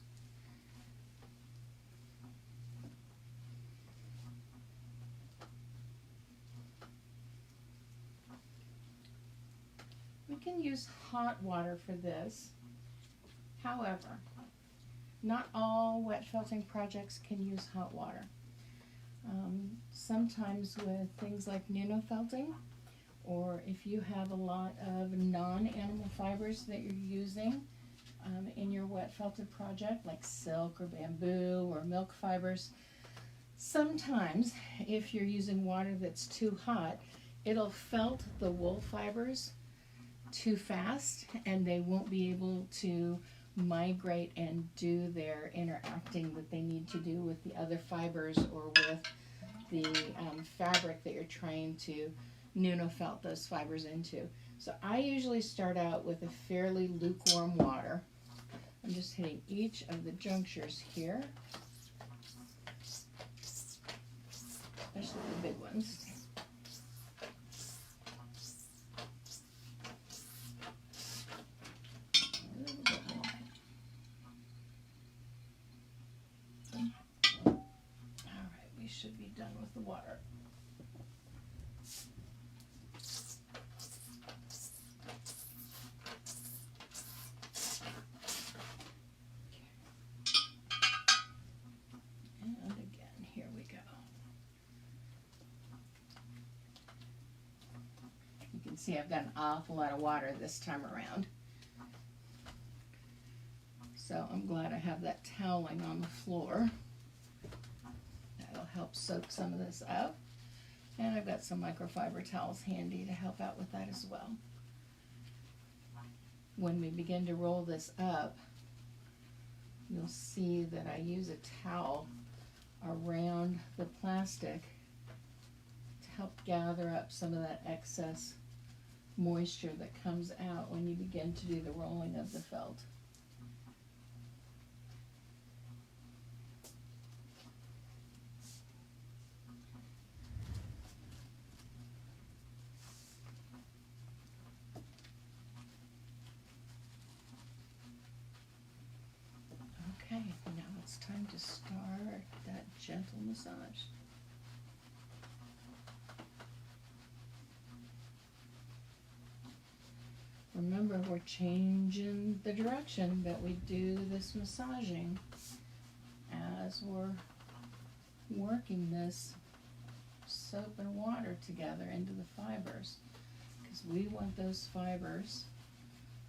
We can use hot water for this. However, not all wet felting projects can use hot water. Sometimes with things like felting, or if you have a lot of non-animal fibers that you're using in your wet felted project, like silk or bamboo or milk fibers, sometimes if you're using water that's too hot, it'll felt the wool fibers too fast, and they won't be able to migrate and do their interacting that they need to do with the other fibers or with the fabric that you're trying to felt those fibers into. So I usually start out with a fairly lukewarm water. I'm just hitting each of the junctures here, especially the big ones. A little bit more. All right, we should be done with the water. See, I've got an awful lot of water this time around. So I'm glad I have that toweling on the floor. That'll help soak some of this up. And I've got some microfiber towels handy to help out with that as well. When we begin to roll this up, you'll see that I use a towel around the plastic to help gather up some of that excess moisture that comes out when you begin to do the rolling of the felt. Okay, now it's time to start that gentle massage. Remember, we're changing the direction that we do this massaging as we're working this soap and water together into the fibers, because we want those fibers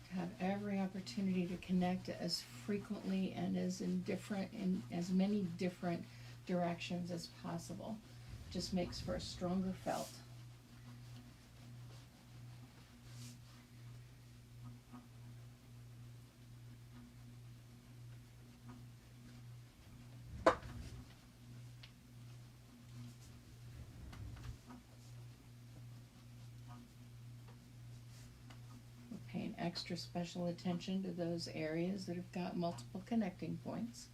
to have every opportunity to connect as frequently and in as many different directions as possible. Just makes for a stronger felt. Paying extra special attention to those areas that have got multiple connecting points.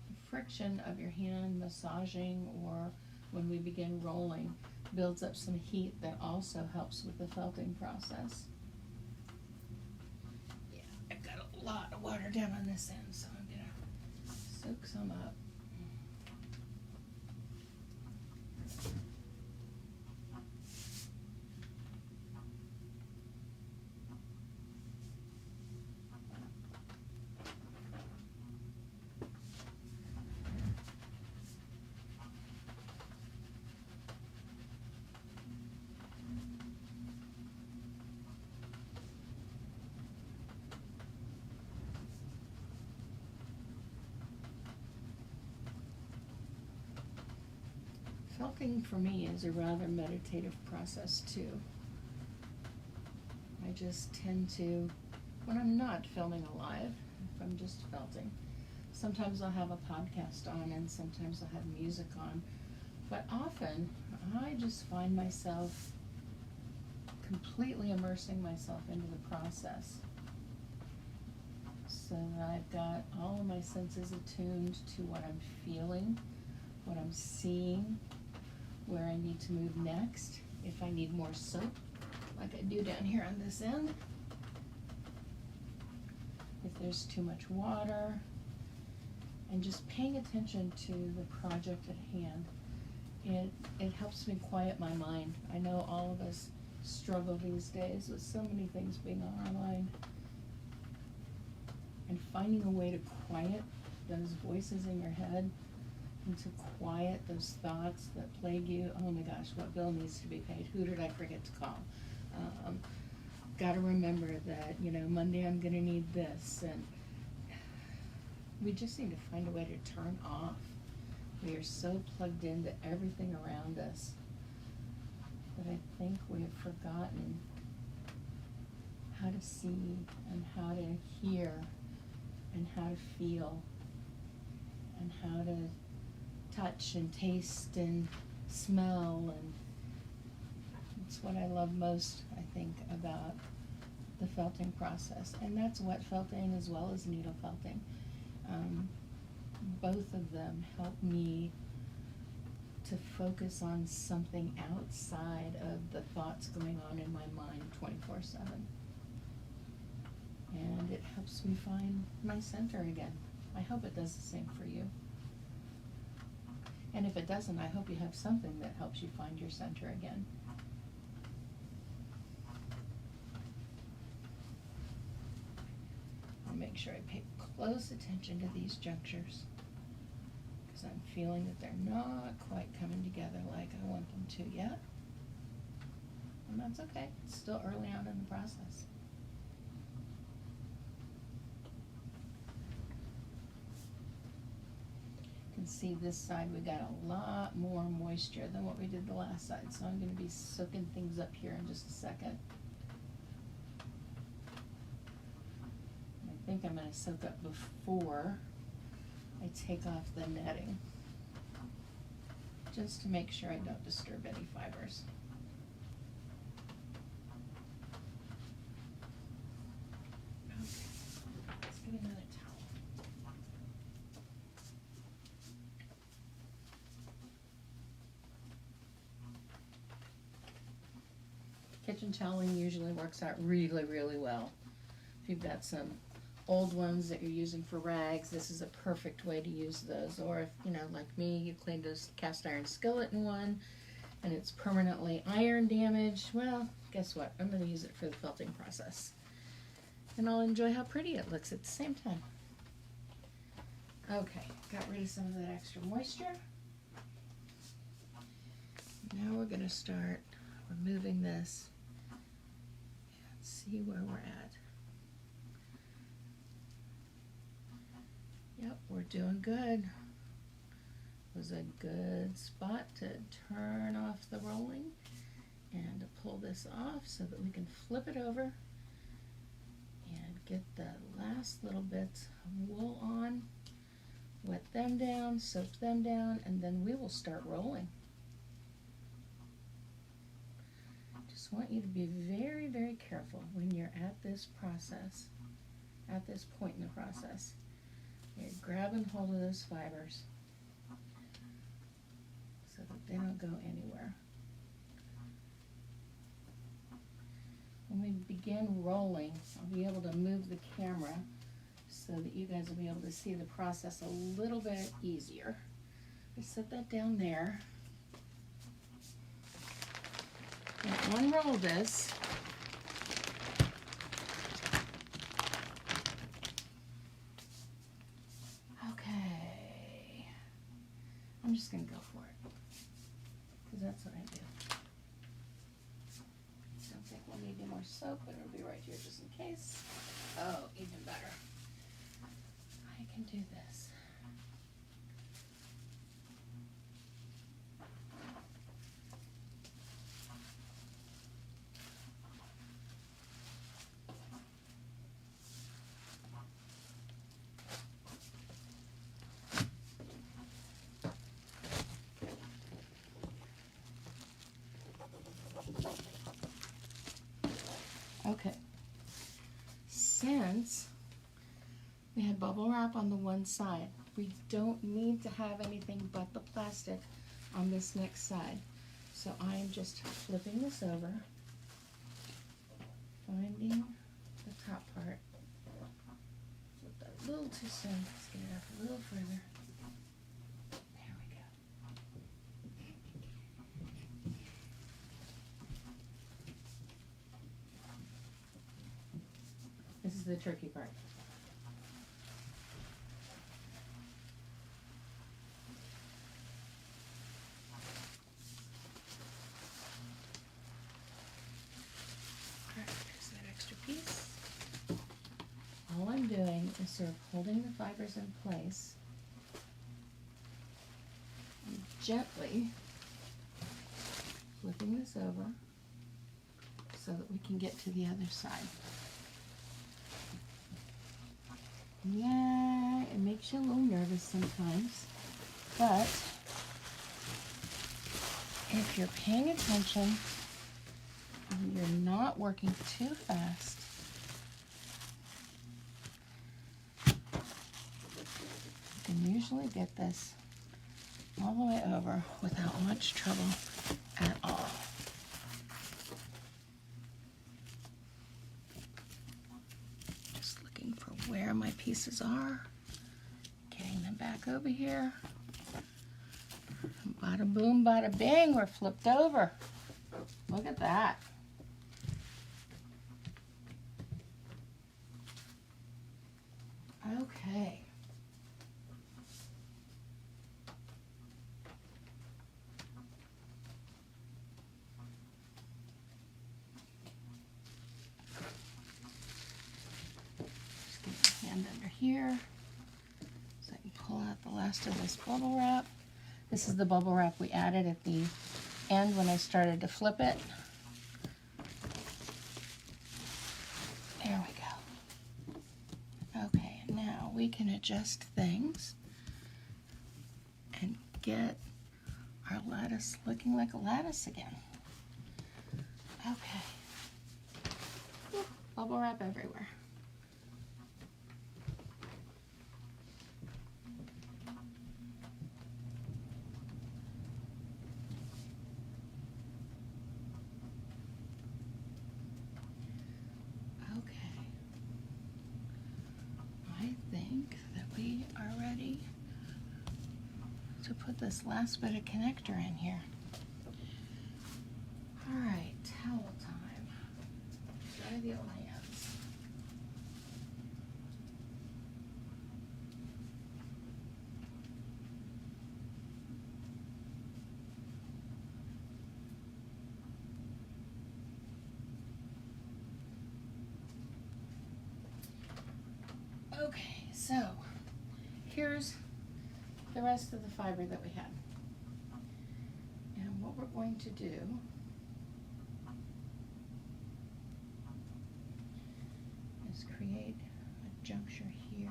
The friction of your hand massaging, or when we begin rolling, builds up some heat that also helps with the felting process. Yeah, I've got a lot of water down on this end, so I'm gonna soak some up. Felting for me is a rather meditative process too. I just tend to, when I'm not filming alive, if I'm just felting, sometimes I'll have a podcast on and sometimes I'll have music on, but often I just find myself completely immersing myself into the process, so that I've got all of my senses attuned to what I'm feeling, what I'm seeing, where I need to move next, if I need more soap, like I do down here on this end, if there's too much water, and just paying attention to the project at hand. It helps me quiet my mind. I know all of us struggle these days with so many things being on our mind, and finding a way to quiet those voices in your head and to quiet those thoughts that plague you. Oh my gosh, what bill needs to be paid? Who did I forget to call? Got to remember that, Monday I'm going to need this. And we just need to find a way to turn off. We are so plugged into everything around us that I think we have forgotten how to see and how to hear and how to feel and how to touch and taste and smell, and it's what I love most, I think, about the felting process. And that's wet felting as well as needle felting. Both of them help me to focus on something outside of the thoughts going on in my mind 24/7. And it helps me find my center again. I hope it does the same for you. And if it doesn't, I hope you have something that helps you find your center again. make sure I pay close attention to these junctures, because I'm feeling that they're not quite coming together like I want them to yet. And that's okay, it's still early on in the process. You can see this side we got a lot more moisture than what we did the last side, so I'm going to be soaking things up here in just a second. I think I'm going to soak up before I take off the netting, just to make sure I don't disturb any fibers. Okay, let's get another towel. Kitchen toweling usually works out really, really well. If you've got some old ones that you're using for rags, this is a perfect way to use those. Or if, you know, like me, you cleaned a cast iron skillet in one and it's permanently iron damaged, well, guess what? I'm going to use it for the felting process. And I'll enjoy how pretty it looks at the same time. Okay, got rid of some of that extra moisture. Now we're going to start removing this and see where we're at. Yep, we're doing good. It was a good spot to turn off the rolling and to pull this off so that we can flip it over and get the last little bits of wool on, wet them down, soak them down, and then we will start rolling. Just want you to be very, very careful when you're at this process, at this point in the process. You're grabbing hold of those fibers so that they don't go anywhere. When we begin rolling, I'll be able to move the camera so that you guys will be able to see the process a little bit easier. Just set that down there. And unroll this. Okay. I'm just going to go for it, because that's what I do. Don't think we'll need any more soap, but it'll be right here just in case. Oh, even better. I can do this. Okay, since we had bubble wrap on the one side, we don't need to have anything but the plastic on this next side. So I'm just flipping this over, finding the top part, flip that a little too soon, let's get it up a little further. There we go. This is the turkey part. Alright, there's that extra piece. All I'm doing is sort of holding the fibers in place and gently flipping this over so that we can get to the other side. Yeah, it makes you a little nervous sometimes, but if you're paying attention and you're not working too fast, you can usually get this all the way over without much trouble at all. Where my pieces are, getting them back over here. Bada boom, bada bing, we're flipped over. Look at that. Okay. Just get my hand under here so I can pull out the last of this bubble wrap. This is the bubble wrap we added at the end when I started to flip it. There we go. Okay, now we can adjust things and get our lattice looking like a lattice again. Okay. Ooh, bubble wrap everywhere. Put this last bit of connector in here. All right, towel time. Dry the old hands. Okay, so here's the rest of the fiber that we had. And what we're going to do is create a juncture here.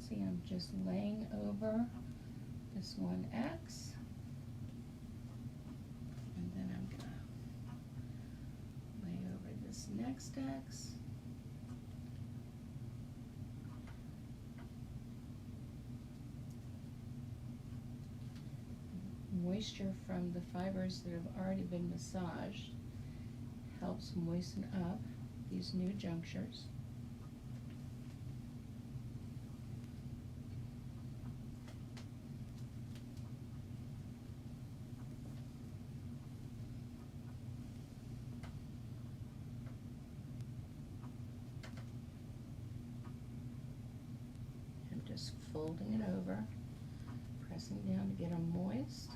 See, I'm just laying over this one X, and then I'm gonna lay over this next X. Moisture from the fibers that have already been massaged helps moisten up these new junctures. I'm just folding it over, pressing down to get them moist.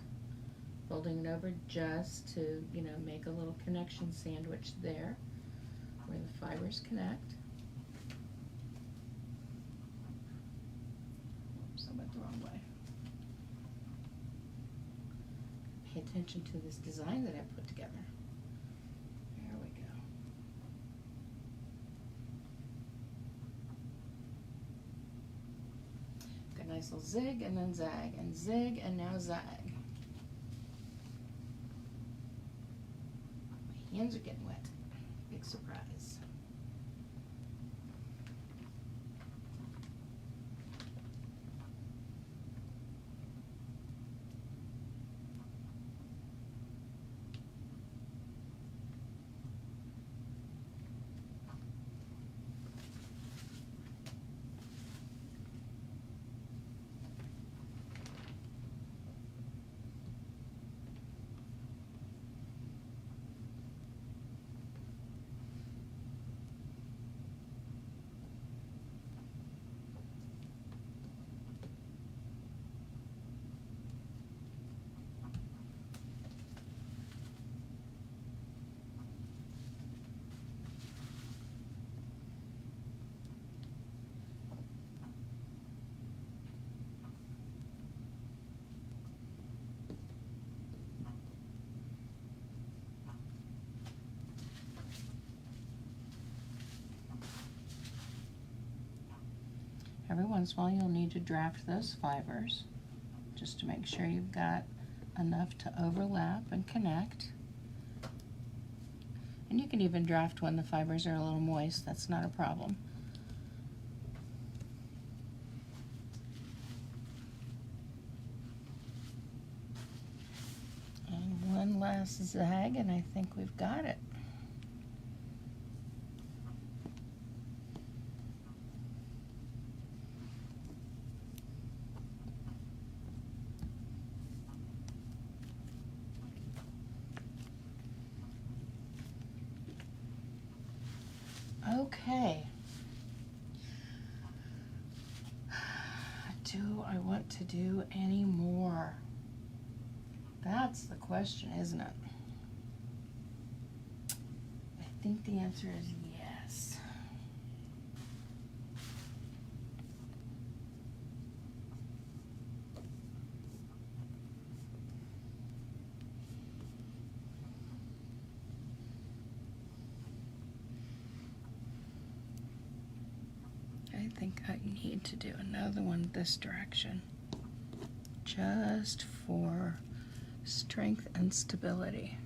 Folding it over just to, make a little connection sandwich there where the fibers connect. Oops, I went the wrong way. Pay attention to this design that I put together. There we go. Got a nice little zig and then zag, and zig and now zag. Hands are getting wet. Big surprise. Every once in a while you'll need to draft those fibers just to make sure you've got enough to overlap and connect. And you can even draft when the fibers are a little moist, that's not a problem. And one last zag and I think we've got it. Okay. Do I want to do any more? That's the question, isn't it? I think the answer is yes. I think I need to do another one this direction, just for strength and stability.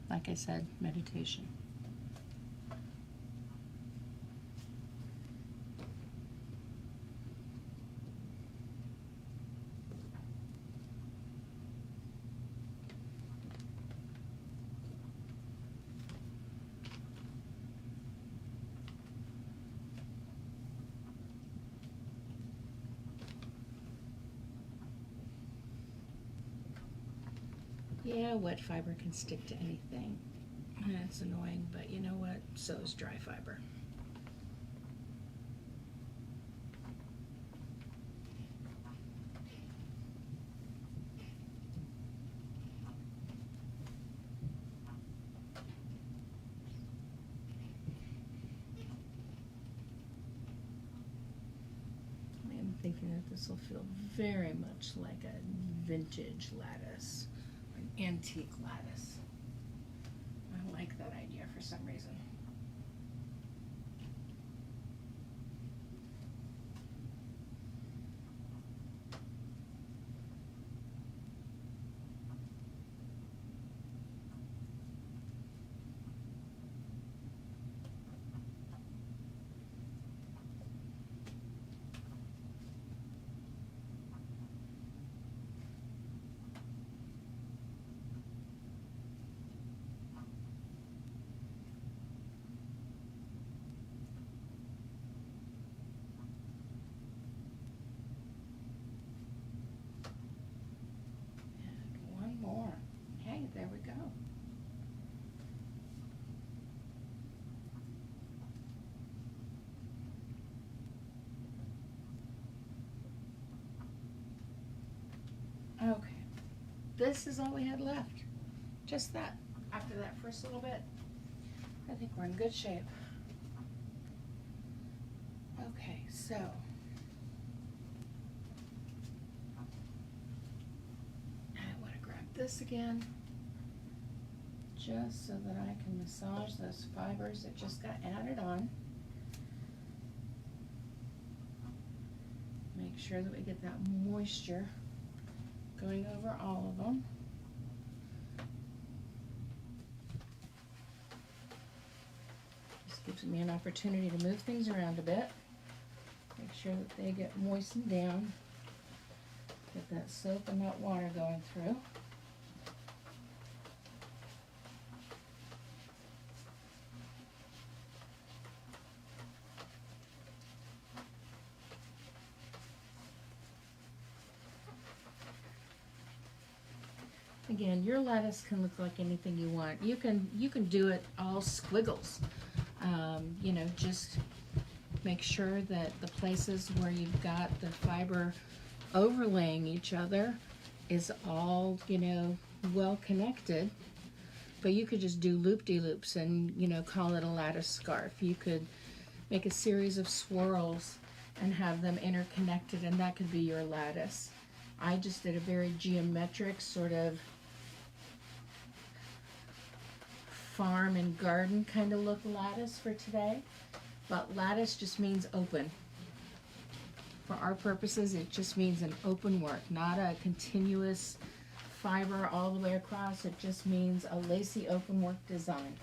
Like I said, meditation. Yeah, wet fiber can stick to anything. It's annoying, but you know what? So is dry fiber. I'm thinking that this will feel very much like a vintage lattice, an antique lattice. I like that idea for some reason. There we go. Okay, this is all we had left. Just that. After that first little bit, I think we're in good shape. Okay, so I want to grab this again, just so that I can massage those fibers that just got added on. Make sure that we get that moisture going over all of them. Just gives me an opportunity to move things around a bit. Make sure that they get moistened down. Get that soap and that water going through. Again, your lattice can look like anything you want. You can do it all squiggles. You know, just make sure that the places where you've got the fiber overlaying each other is all, you know, well connected. But you could just do loop-de-loops and, you know, call it a lattice scarf. You could make a series of swirls and have them interconnected, and that could be your lattice. I just did a very geometric sort of farm and garden kind of look lattice for today, but lattice just means open. For our purposes, it just means an open work, not a continuous fiber all the way across. It just means a lacy open work design.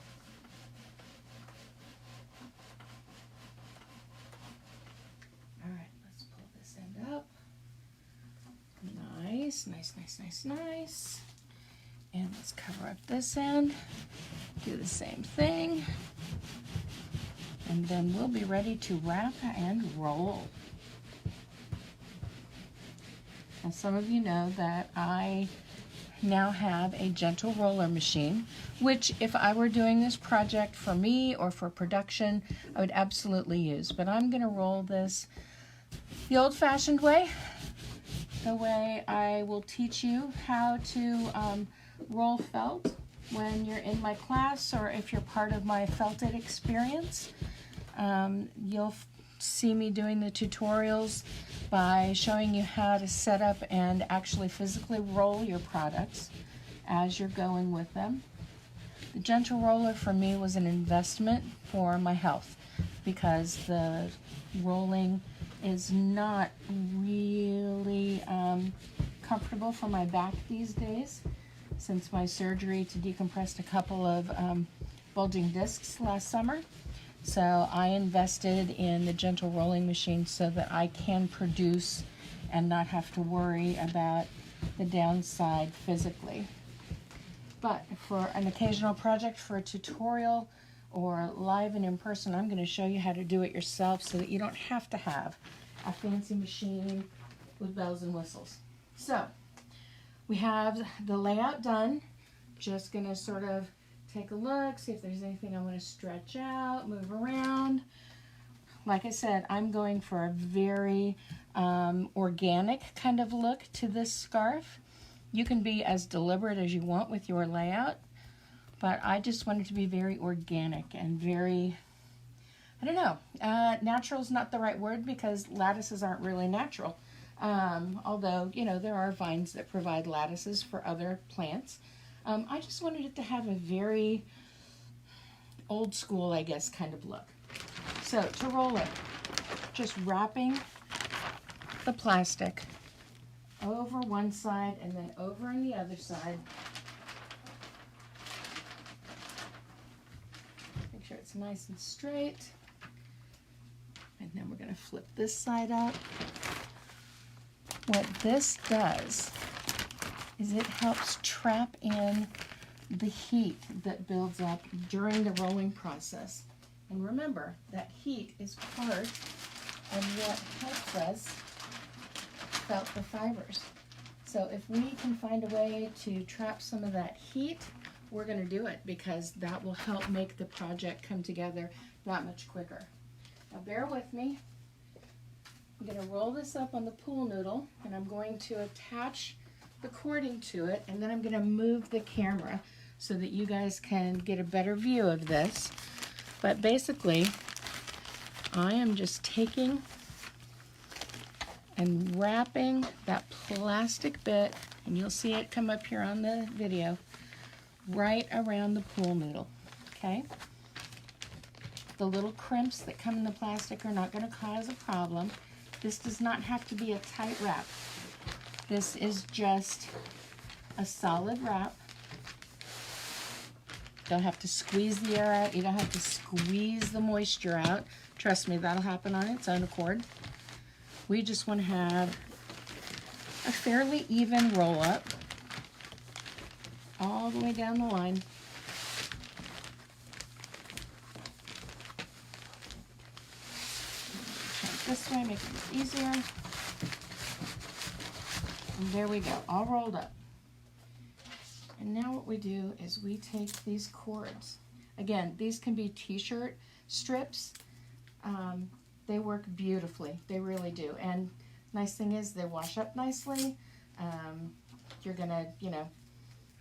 All right, let's pull this end up. Nice, nice, nice, nice, nice. And let's cover up this end. Do the same thing. And then we'll be ready to wrap and roll. Now, some of you know that I now have a gentle roller machine, which if I were doing this project for me or for production, I would absolutely use. But I'm going to roll this the old-fashioned way, the way I will teach you how to roll felt when you're in my class, or if you're part of my FELTit experience. You'll see me doing the tutorials by showing you how to set up and actually physically roll your products as you're going with them. The gentle roller for me was an investment for my health, because the rolling is not really comfortable for my back these days, since my surgery to decompress a couple of bulging discs last summer. So I invested in the gentle rolling machine so that I can produce and not have to worry about the downside physically. But for an occasional project, for a tutorial or live and in person, I'm going to show you how to do it yourself so that you don't have to have a fancy machine with bells and whistles. So we have the layout done. Just going to sort of take a look, see if there's anything I want to stretch out, move around. Like I said, I'm going for a very organic kind of look to this scarf. You can be as deliberate as you want with your layout, but I just want it to be very organic and very, I don't know, natural is not the right word, because lattices aren't really natural. Although, you know, there are vines that provide lattices for other plants. I just wanted it to have a very old school, I guess, kind of look. So to roll it, just wrapping the plastic over one side and then over on the other side. Make sure it's nice and straight. And then we're going to flip this side up. What this does is it helps trap in the heat that builds up during the rolling process. And remember, that heat is part of what helps us felt the fibers. So if we can find a way to trap some of that heat, we're going to do it, because that will help make the project come together that much quicker. Now bear with me. I'm going to roll this up on the pool noodle, and I'm going to attach the cording to it, and then I'm going to move the camera so that you guys can get a better view of this. But basically, I am just taking and wrapping that plastic bit, and you'll see it come up here on the video, right around the pool noodle, okay? The little crimps that come in the plastic are not going to cause a problem. This does not have to be a tight wrap. This is just a solid wrap. Don't have to squeeze the air out. You don't have to squeeze the moisture out. Trust me, that'll happen on its own accord. We just want to have a fairly even roll up all the way down the line. This way, make it easier. And there we go, all rolled up. And now what we do is we take these cords. Again, these can be t-shirt strips. They work beautifully, they really do. And nice thing is they wash up nicely. You're gonna, you know,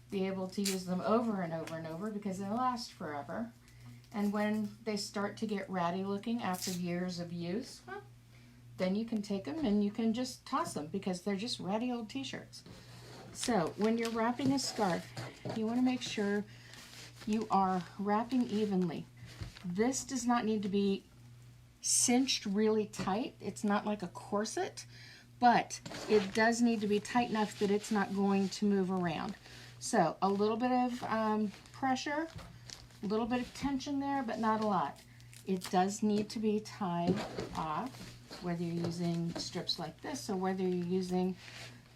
be able to use them over and over and over because they last forever. And when they start to get ratty looking after years of use, then you can take them and you can just toss them because they're just ratty old t-shirts. So when you're wrapping a scarf, you want to make sure you are wrapping evenly. This does not need to be cinched really tight. It's not like a corset, but it does need to be tight enough that it's not going to move around. So a little bit of pressure, a little bit of tension there, but not a lot. It does need to be tied off, whether you're using strips like this or whether you're using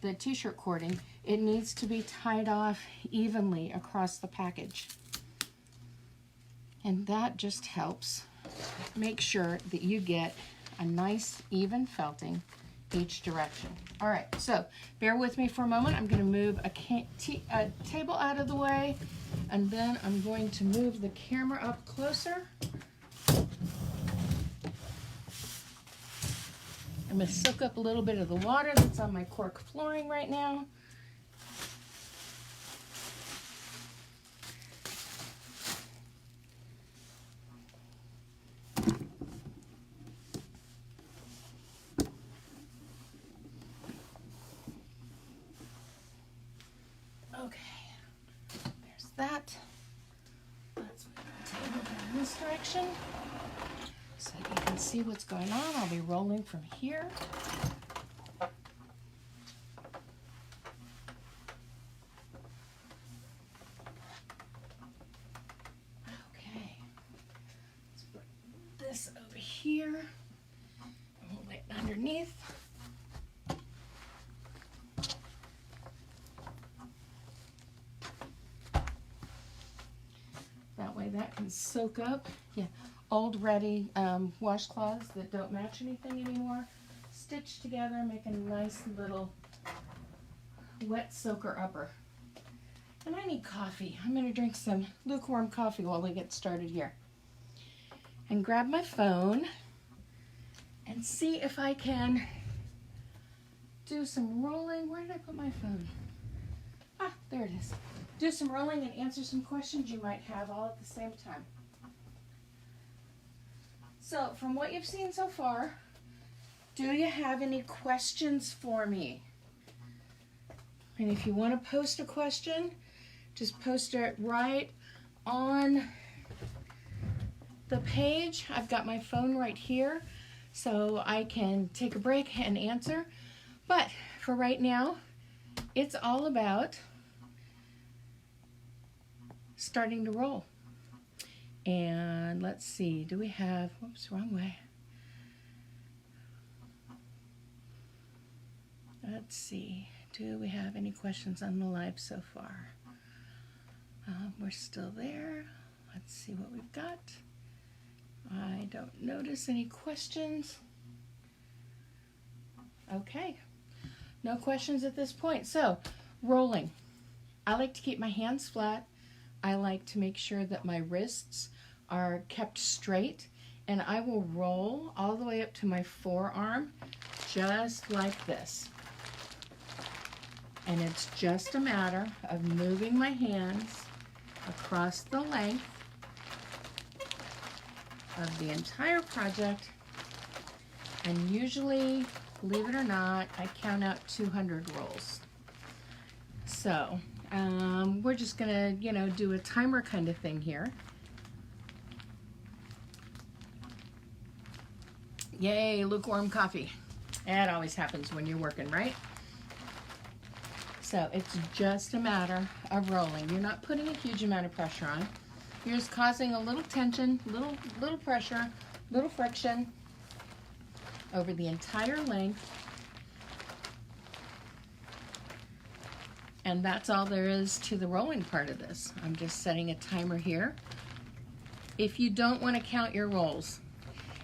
the t-shirt cording. It needs to be tied off evenly across the package. And that just helps make sure that you get a nice even felting each direction. All right, so bear with me for a moment. I'm going to move a table out of the way, and then I'm going to move the camera up closer. I'm going to soak up a little bit of the water that's on my cork flooring right now. Okay, there's that. Let's move the table in this direction so you can see what's going on. I'll be rolling from here. Okay, let's put this over here. And we'll lay it underneath. That way that can soak up. Yeah, old Ratty washcloths that don't match anything anymore, stitched together, make a nice little wet soaker upper. And I need coffee. I'm going to drink some lukewarm coffee while we get started here. And grab my phone and see if I can do some rolling. Where did I put my phone? Ah, there it is. Do some rolling and answer some questions you might have all at the same time. So, from what you've seen so far, do you have any questions for me? And if you want to post a question, just post it right on the page. I've got my phone right here, so I can take a break and answer. But for right now, it's all about starting to roll. And let's see, do we have, whoops, wrong way. Let's see, do we have any questions on the live so far? We're still there. Let's see what we've got. I don't notice any questions. Okay, no questions at this point. So, rolling. I like to keep my hands flat. I like to make sure that my wrists are kept straight, and I will roll all the way up to my forearm just like this. And it's just a matter of moving my hands across the length of the entire project, and usually, believe it or not, I count out 200 rolls. So we're just gonna, do a timer kind of thing here. Yay, lukewarm coffee. That always happens when you're working, right? So it's just a matter of rolling. You're not putting a huge amount of pressure on. You're just causing a little tension, little pressure, little friction over the entire length. And that's all there is to the rolling part of this. I'm just setting a timer here. If you don't want to count your rolls,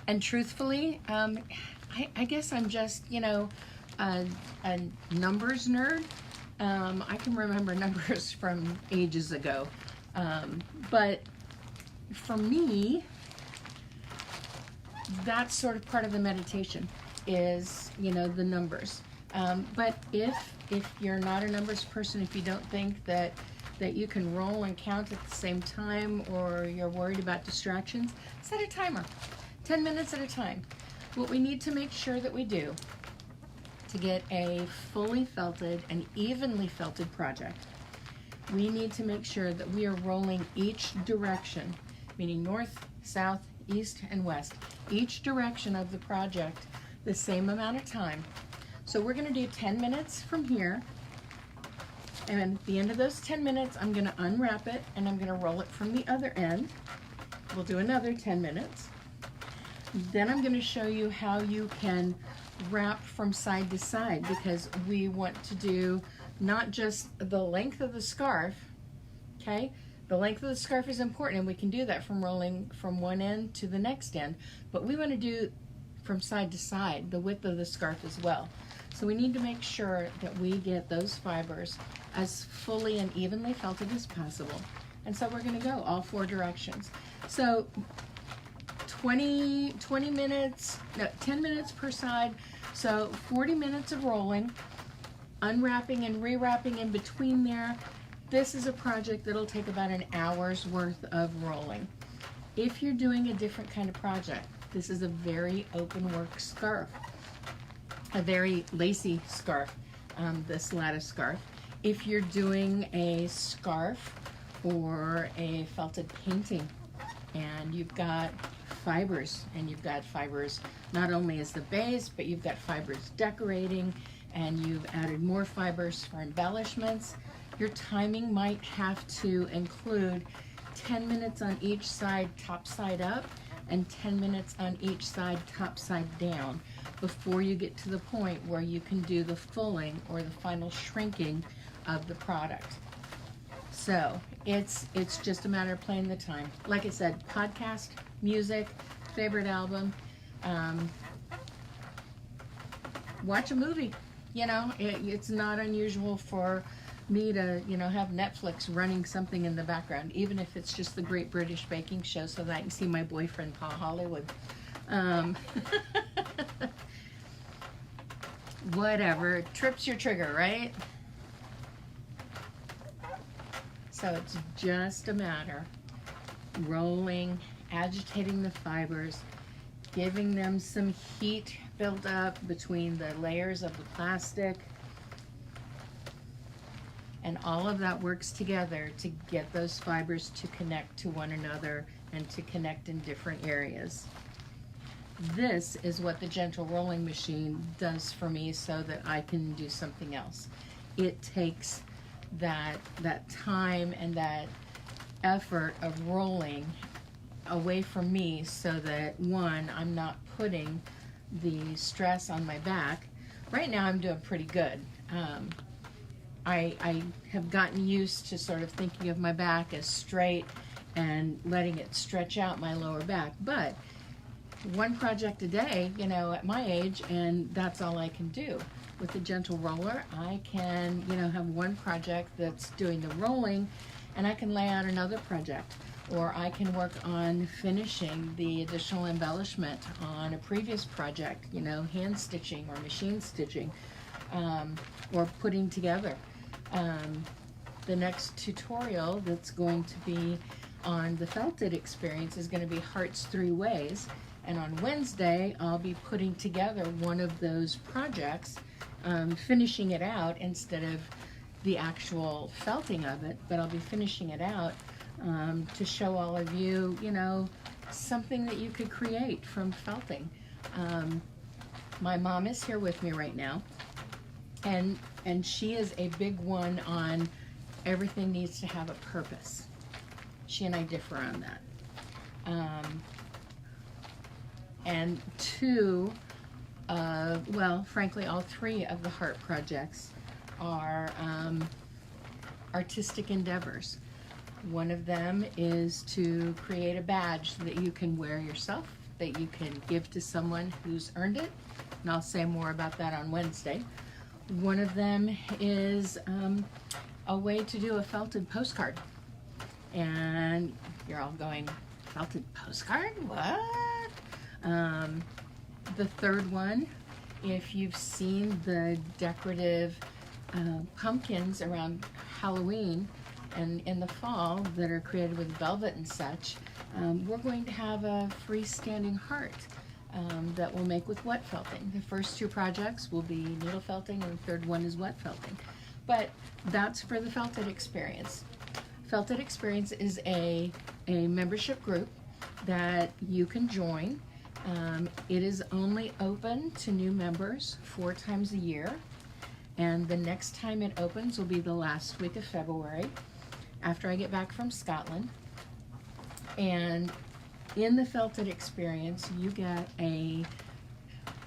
and truthfully, I guess I'm just, a numbers nerd. I can remember numbers from ages ago. But for me, that's sort of part of the meditation is, the numbers. But if you're not a numbers person, if you don't think that you can roll and count at the same time, or you're worried about distractions, set a timer, 10 minutes at a time. what we need to make sure that we do to get a fully felted and evenly felted project, we need to make sure that we are rolling each direction, meaning north, south, east, and west, each direction of the project the same amount of time. So we're gonna do 10 minutes from here, and at the end of those 10 minutes, I'm gonna unwrap it and I'm gonna roll it from the other end. We'll do another 10 minutes. Then I'm gonna show you how you can wrap from side to side, because we want to do not just the length of the scarf, okay? The length of the scarf is important, and we can do that from rolling from one end to the next end, but we want to do from side to side, the width of the scarf as well. So we need to make sure that we get those fibers as fully and evenly felted as possible. And so we're going to go all 4 directions. So 10 minutes per side, so 40 minutes of rolling, unwrapping and rewrapping in between there. This is a project that'll take about an hour's worth of rolling. If you're doing a different kind of project, this is a very open work scarf, a very lacy scarf, this lattice scarf. If you're doing a scarf or a felted painting, and you've got fibers, not only as the base, but you've got fibers decorating, and you've added more fibers for embellishments, your timing might have to include 10 minutes on each side, top side up, and 10 minutes on each side, top side down, before you get to the point where you can do the fulling or the final shrinking of the product. So it's just a matter of playing the time. Like I said, podcast, music, favorite album, watch a movie. You know, it's not unusual for me to, you know, have Netflix running something in the background, even if it's just the Great British Baking Show, so that I can see my boyfriend, Pa Hollywood. Whatever, trips your trigger, right? So it's just a matter rolling, agitating the fibers, giving them some heat build up between the layers of the plastic, and all of that works together to get those fibers to connect to one another and to connect in different areas. This is what the gentle rolling machine does for me, so that I can do something else. It takes that time and that effort of rolling away from me, so that, one, I'm not putting the stress on my back. Right now I'm doing pretty good. I have gotten used to sort of thinking of my back as straight and letting it stretch out my lower back, but one project a day, you know, at my age, and that's all I can do. With the gentle roller, I can, you know, have one project that's doing the rolling, and I can lay out another project, or I can work on finishing the additional embellishment on a previous project, you know, hand stitching or machine stitching, or putting together. The next tutorial that's going to be on the FELTit experience is going to be Hearts 3 Ways, and on Wednesday I'll be putting together one of those projects, finishing it out instead of the actual felting of it, but I'll be finishing it out to show all of you, you know, something that you could create from felting. My mom is here with me right now, and she is a big one on everything needs to have a purpose. She and I differ on that. And two, well, frankly, all 3 of the heart projects are artistic endeavors. One of them is to create a badge that you can wear yourself, that you can give to someone who's earned it, and I'll say more about that on Wednesday. One of them is a way to do a felted postcard. And you're all going, felted postcard? What? The third one, if you've seen the decorative pumpkins around Halloween and in the fall that are created with velvet and such, we're going to have a freestanding heart that we'll make with wet felting. The first two projects will be needle felting, and the third one is wet felting. But that's for the FELTit experience. FELTit experience is a membership group that you can join. It is only open to new members 4 times a year, and the next time it opens will be the last week of February after I get back from Scotland. And in the FELTit experience, you get a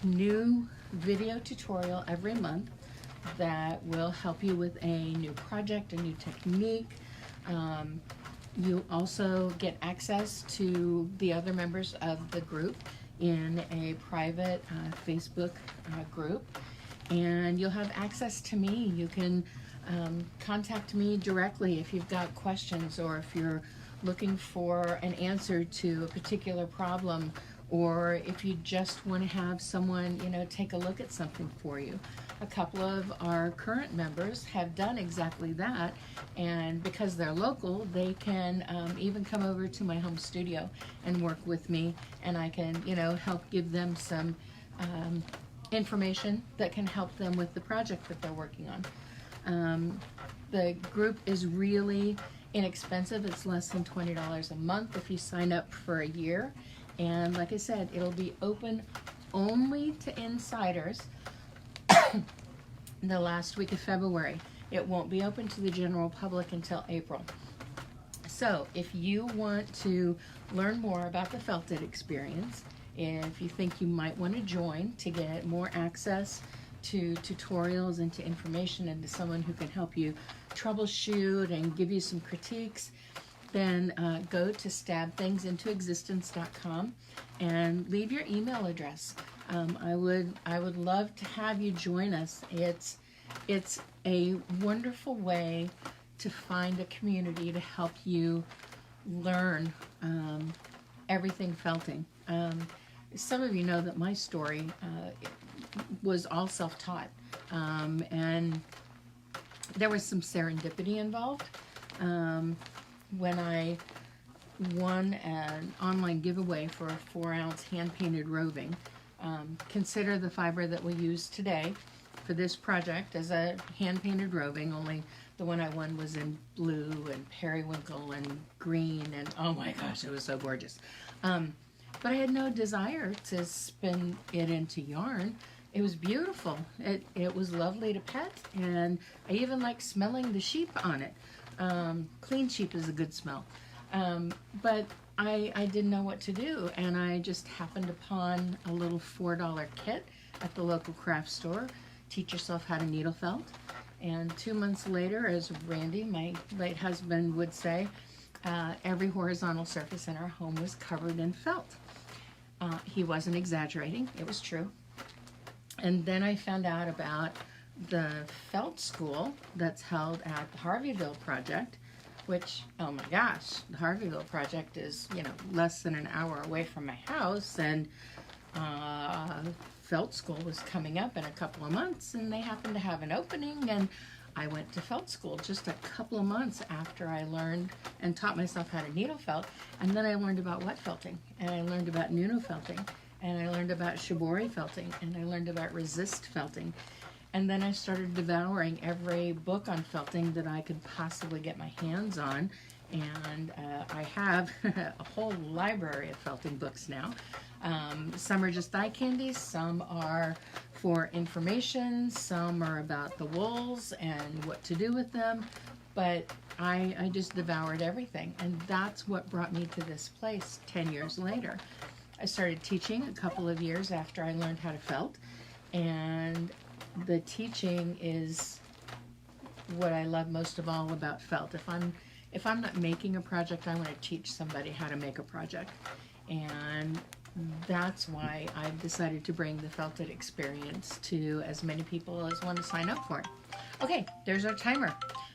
new video tutorial every month that will help you with a new project, a new technique. You also get access to the other members of the group in a private Facebook group, and you'll have access to me. You can contact me directly if you've got questions, or if you're looking for an answer to a particular problem, or if you just want to have someone, you know, take a look at something for you. A couple of our current members have done exactly that, and because they're local, they can even come over to my home studio and work with me, and I can, you know, help give them some information that can help them with the project that they're working on. The group is really inexpensive. It's less than $20 a month if you sign up for a year, and like I said, it'll be open only to insiders the last week of February. It won't be open to the general public until April. So if you want to learn more about the FELTit experience, if you think you might want to join to get more access to tutorials and to information and to someone who can help you troubleshoot and give you some critiques, then go to stabthingsintoexistence.com and leave your email address. I would love to have you join us. It's a wonderful way to find a community to help you learn everything felting. Some of you know that my story was all self-taught, and there was some serendipity involved. When I won an online giveaway for a 4-ounce hand-painted roving, consider the fiber that we use today for this project as a hand-painted roving, only the one I won was in blue and periwinkle and green, and oh my gosh, it was so gorgeous. But I had no desire to spin it into yarn. It was beautiful. It was lovely to pet, and I even like smelling the sheep on it. Clean sheep is a good smell. But I didn't know what to do, and I just happened upon a little $4 kit at the local craft store, Teach Yourself How to Needle Felt. And 2 months later, as Randy, my late husband, would say, every horizontal surface in our home was covered in felt. He wasn't exaggerating, it was true. And then I found out about the felt school that's held at the Harveyville Project, which, oh my gosh, the Harveyville Project is, you know, less than an hour away from my house, and felt school was coming up in a couple of months, and they happened to have an opening, and I went to felt school just a couple of months after I learned and taught myself how to needle felt, and then I learned about wet felting, and I learned about Nuno felting, and I learned about shibori felting, and I learned about resist felting. And then I started devouring every book on felting that I could possibly get my hands on. And I have a whole library of felting books now. Some are just eye candy, some are for information, some are about the wools and what to do with them. But I just devoured everything. And that's what brought me to this place 10 years later. I started teaching a couple of years after I learned how to felt. And the teaching is what I love most of all about felt. If I'm not making a project, I want to teach somebody how to make a project. And that's why I've decided to bring the FELTit experience to as many people as want to sign up for it. Okay, there's our timer.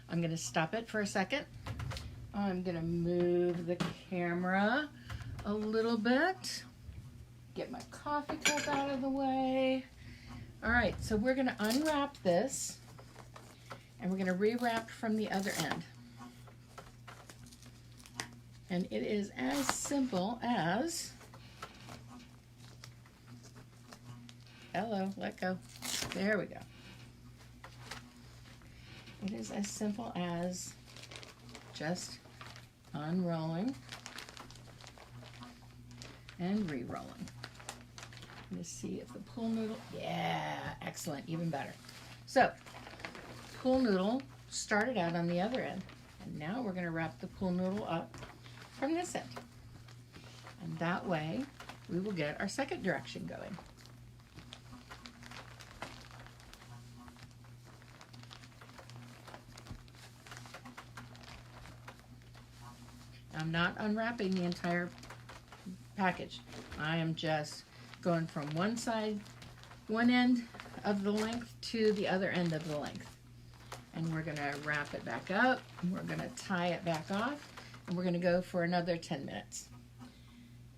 I'm going to stop it for a second. I'm going to move the camera a little bit. Get my coffee cup out of the way. All right, so we're going to unwrap this, and we're going to rewrap from the other end. And it is as simple as Hello, let go. There we go. It is as simple as just unrolling and re-rolling. Let's see if the pool noodle, yeah, excellent, even better. So, pool noodle started out on the other end, and now we're going to wrap the pool noodle up from this end. And that way, we will get our second direction going. I'm not unwrapping the entire package. I am just going from one side, one end of the length to the other end of the length. And we're gonna wrap it back up, and we're gonna tie it back off, and we're gonna go for another 10 minutes.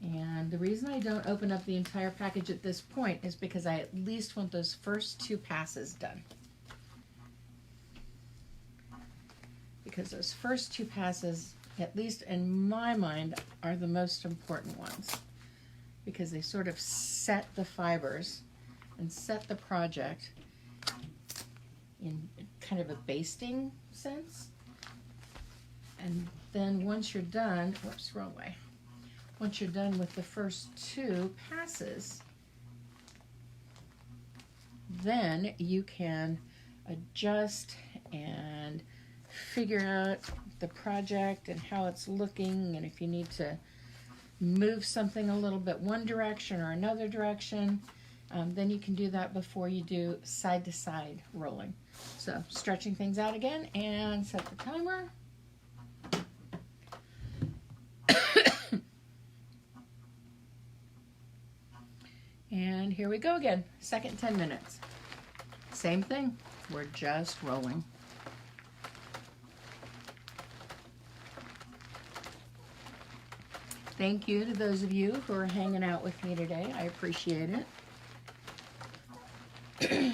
And the reason I don't open up the entire package at this point is because I at least want those first 2 passes done. Because those first 2 passes, at least in my mind, are the most important ones. Because they sort of set the fibers and set the project in kind of a basting sense. And then once you're done, whoops, wrong way. Once you're done with the first 2 passes, then you can adjust and figure out the project and how it's looking, and if you need to move something a little bit one direction or another direction, then you can do that before you do side-to-side rolling. So stretching things out again and set the timer. And here we go again, second 10 minutes. Same thing, we're just rolling. Thank you to those of you who are hanging out with me today. I appreciate it.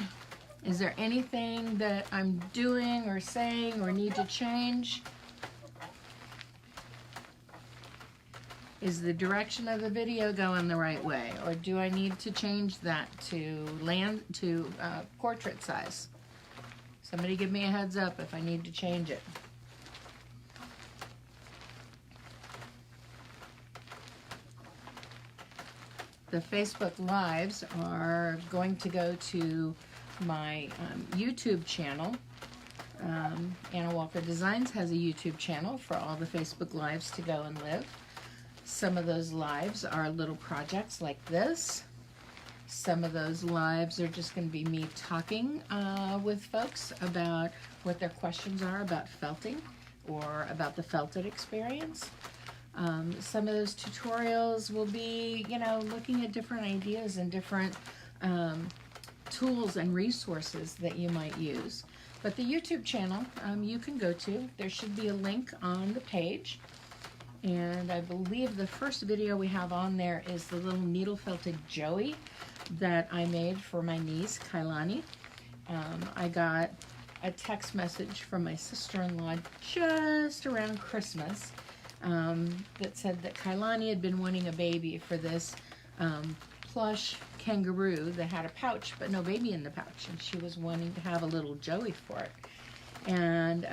Is there anything that I'm doing or saying or need to change? Is the direction of the video going the right way? Or do I need to change that to portrait size? Somebody give me a heads up if I need to change it. The Facebook Lives are going to go to my YouTube channel. Anna Walker Designs has a YouTube channel for all the Facebook Lives to go and live. Some of those lives are little projects like this. Some of those lives are just going to be me talking with folks about what their questions are about felting or about the FELTit experience. Some of those tutorials will be, you know, looking at different ideas and different tools and resources that you might use. But the YouTube channel you can go to. There should be a link on the page. And I believe the first video we have on there is the little needle felted Joey that I made for my niece, Kailani. I got a text message from my sister-in-law just around Christmas that said that Kailani had been wanting a baby for this plush kangaroo that had a pouch but no baby in the pouch, and she was wanting to have a little Joey for it. And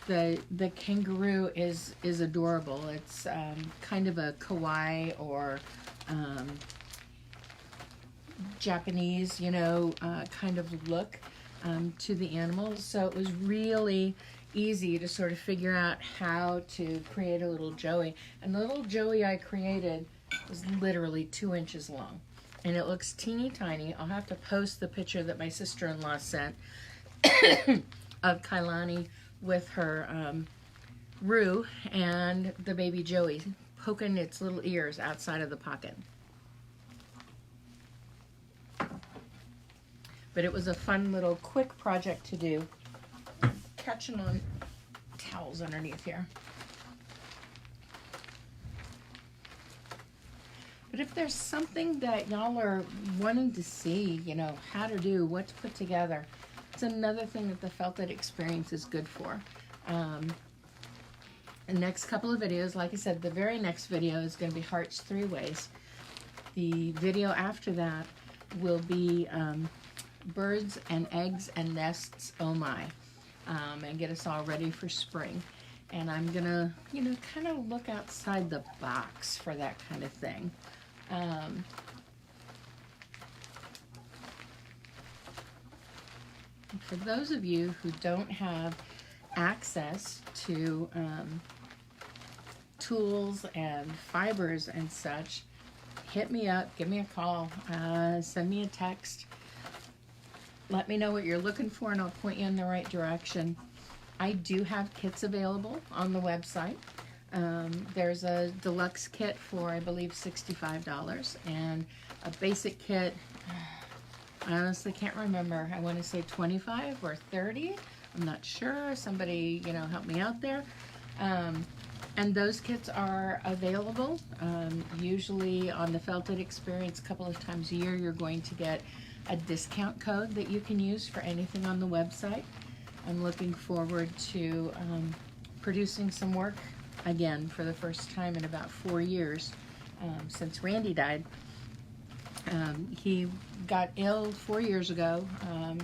the kangaroo is adorable. It's kind of a kawaii or Japanese, you know, kind of look to the animal. So it was really easy to sort of figure out how to create a little Joey. And the little Joey I created was literally 2 inches long. And it looks teeny tiny. I'll have to post the picture that my sister-in-law sent of Kailani with her Roo and the baby Joey poking its little ears outside of the pocket. But it was a fun little quick project to do. Catching on towels underneath here. But if there's something that y'all are wanting to see, you know, how to do, what to put together, it's another thing that the FELTit experience is good for. The next couple of videos, like I said, the very next video is going to be Hearts 3 Ways. The video after that will be Birds and Eggs and Nests, oh my, and get us all ready for spring. And I'm gonna, you know, kind of look outside the box for that kind of thing. For those of you who don't have access to tools and fibers and such, hit me up, give me a call, send me a text. Let me know what you're looking for and I'll point you in the right direction. I do have kits available on the website. There's a deluxe kit for, I believe, $65, and a basic kit, I honestly can't remember. I want to say 25 or 30. I'm not sure. Somebody, you know, help me out there. And those kits are available. Usually on the FELTit experience, a couple of times a year, you're going to get a discount code that you can use for anything on the website. I'm looking forward to producing some work again for the first time in about 4 years since Randy died. He got ill 4 years ago,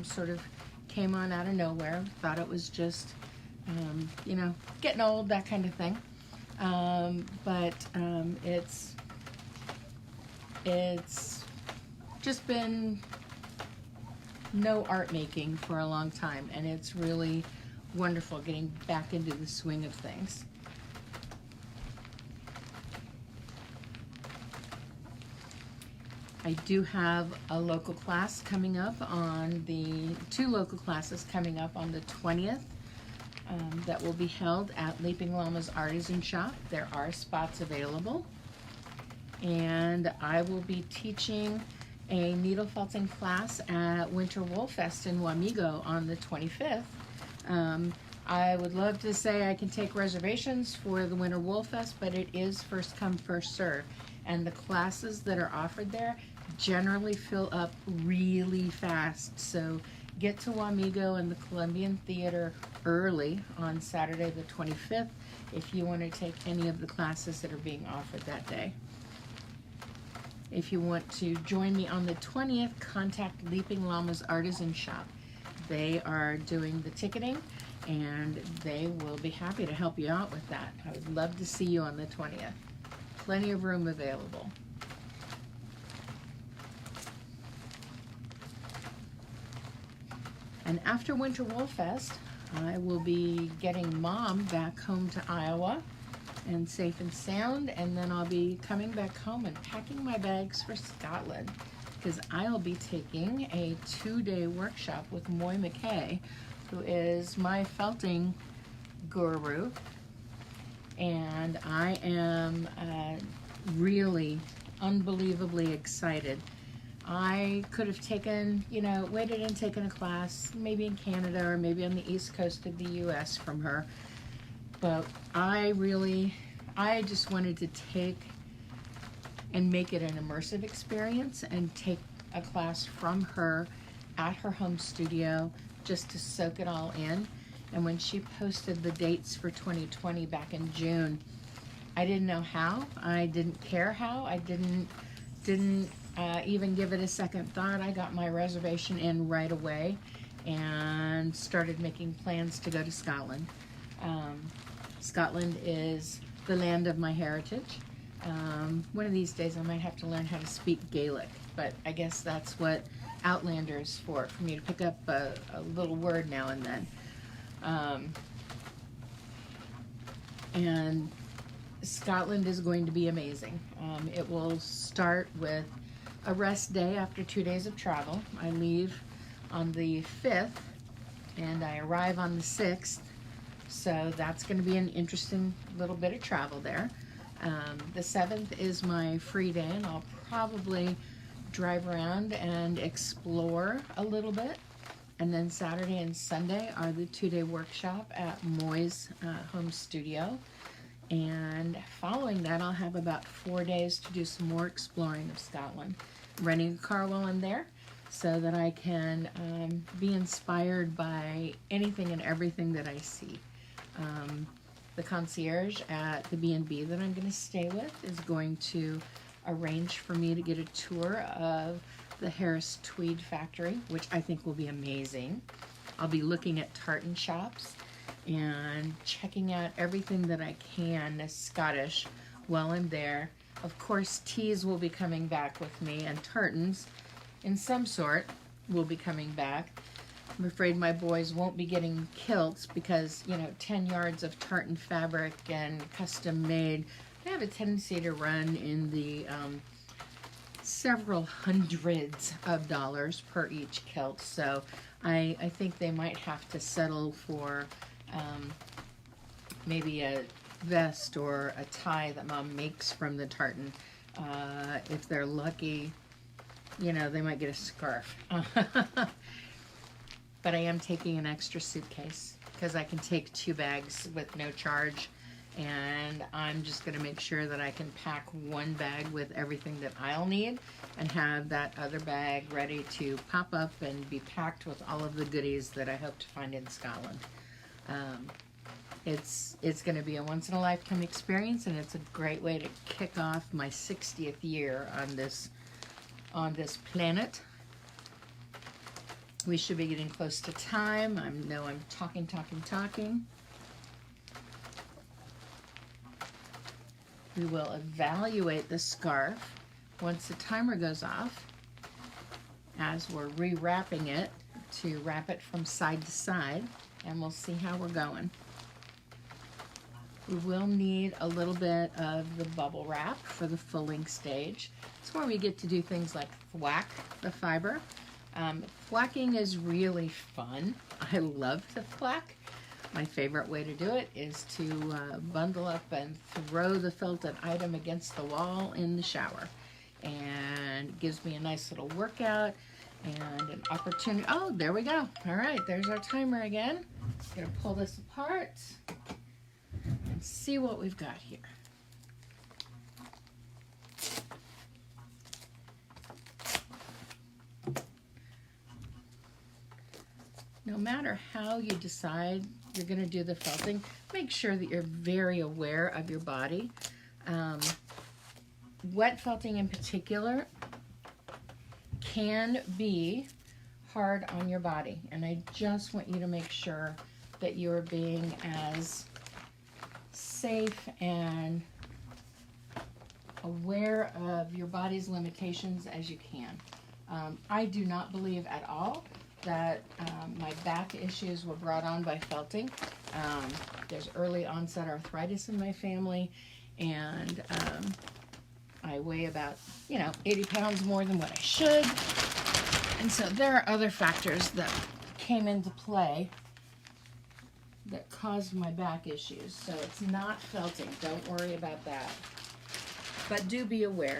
sort of came on out of nowhere, thought it was just, you know, getting old, that kind of thing. But it's just been no art making for a long time, and it's really wonderful getting back into the swing of things. I do have a local class coming up on two local classes coming up on the 20th that will be held at Leaping Llama's Artisan Shop. There are spots available, and I will be teaching a needle felting class at Winter Wool Fest in Wamego on the 25th. I would love to say I can take reservations for the Winter Wool Fest, but it is first come, first serve. And the classes that are offered there generally fill up really fast. So get to Wamego and the Columbian Theater early on Saturday the 25th if you want to take any of the classes that are being offered that day. If you want to join me on the 20th, contact Leaping Llama's Artisan Shop. They are doing the ticketing, and they will be happy to help you out with that. I would love to see you on the 20th. Plenty of room available. And after Winter Wool Fest, I will be getting Mom back home to Iowa and safe and sound, and then I'll be coming back home and packing my bags for Scotland, because I'll be taking a 2-day workshop with Moy McKay, who is my felting guru, and I am really unbelievably excited. I could have taken, you know, waited and taken a class maybe in Canada or maybe on the east coast of the US from her, but I just wanted to take and make it an immersive experience and take a class from her at her home studio just to soak it all in. And when she posted the dates for 2020 back in June, I didn't know how, I didn't care how, I didn't even give it a second thought. I got my reservation in right away and started making plans to go to Scotland. Scotland is the land of my heritage. One of these days I might have to learn how to speak Gaelic, but I guess that's what Outlander is for me to pick up a little word now and then. And Scotland is going to be amazing. It will start with a rest day after 2 days of travel. I leave on the 5th and I arrive on the 6th, so that's going to be an interesting little bit of travel there. The 7th is my free day, and I'll probably drive around and explore a little bit. And then Saturday and Sunday are the 2-day workshop at Moy's home studio. And following that, I'll have about 4 days to do some more exploring of Scotland. I'm renting a car while I'm there so that I can be inspired by anything and everything that I see. The concierge at the B&B that I'm going to stay with is going to arrange for me to get a tour of the Harris Tweed Factory, which I think will be amazing. I'll be looking at tartan shops and checking out everything that I can Scottish while I'm there. Of course, tees will be coming back with me, and tartans in some sort will be coming back. I'm afraid my boys won't be getting kilts because, you know, 10 yards of tartan fabric and custom made, they have a tendency to run in the several hundreds of dollars per each kilt. So I think they might have to settle for maybe a vest or a tie that Mom makes from the tartan. If they're lucky, you know, they might get a scarf. But I am taking an extra suitcase because I can take 2 bags with no charge, and I'm just going to make sure that I can pack 1 bag with everything that I'll need and have that other bag ready to pop up and be packed with all of the goodies that I hope to find in Scotland. It's going to be a once-in-a-lifetime experience, and it's a great way to kick off my 60th year on this planet. We should be getting close to time. I know I'm talking. We will evaluate the scarf once the timer goes off as we're rewrapping it to wrap it from side to side, and we'll see how we're going. We will need a little bit of the bubble wrap for the fulling stage. It's where we get to do things like thwack the fiber. Thwacking is really fun. I love to thwack. My favorite way to do it is to bundle up and throw the felted item against the wall in the shower. And it gives me a nice little workout and an opportunity. Oh, there we go. All right, there's our timer again. Gonna pull this apart and see what we've got here. No matter how you decide you're going to do the felting, make sure that you're very aware of your body. Wet felting in particular can be hard on your body, and I just want you to make sure that you're being as safe and aware of your body's limitations as you can. I do not believe at all that my back issues were brought on by felting. There's early onset arthritis in my family, and I weigh about, 80 pounds more than what I should. And so there are other factors that came into play that caused my back issues. So it's not felting. Don't worry about that. But do be aware.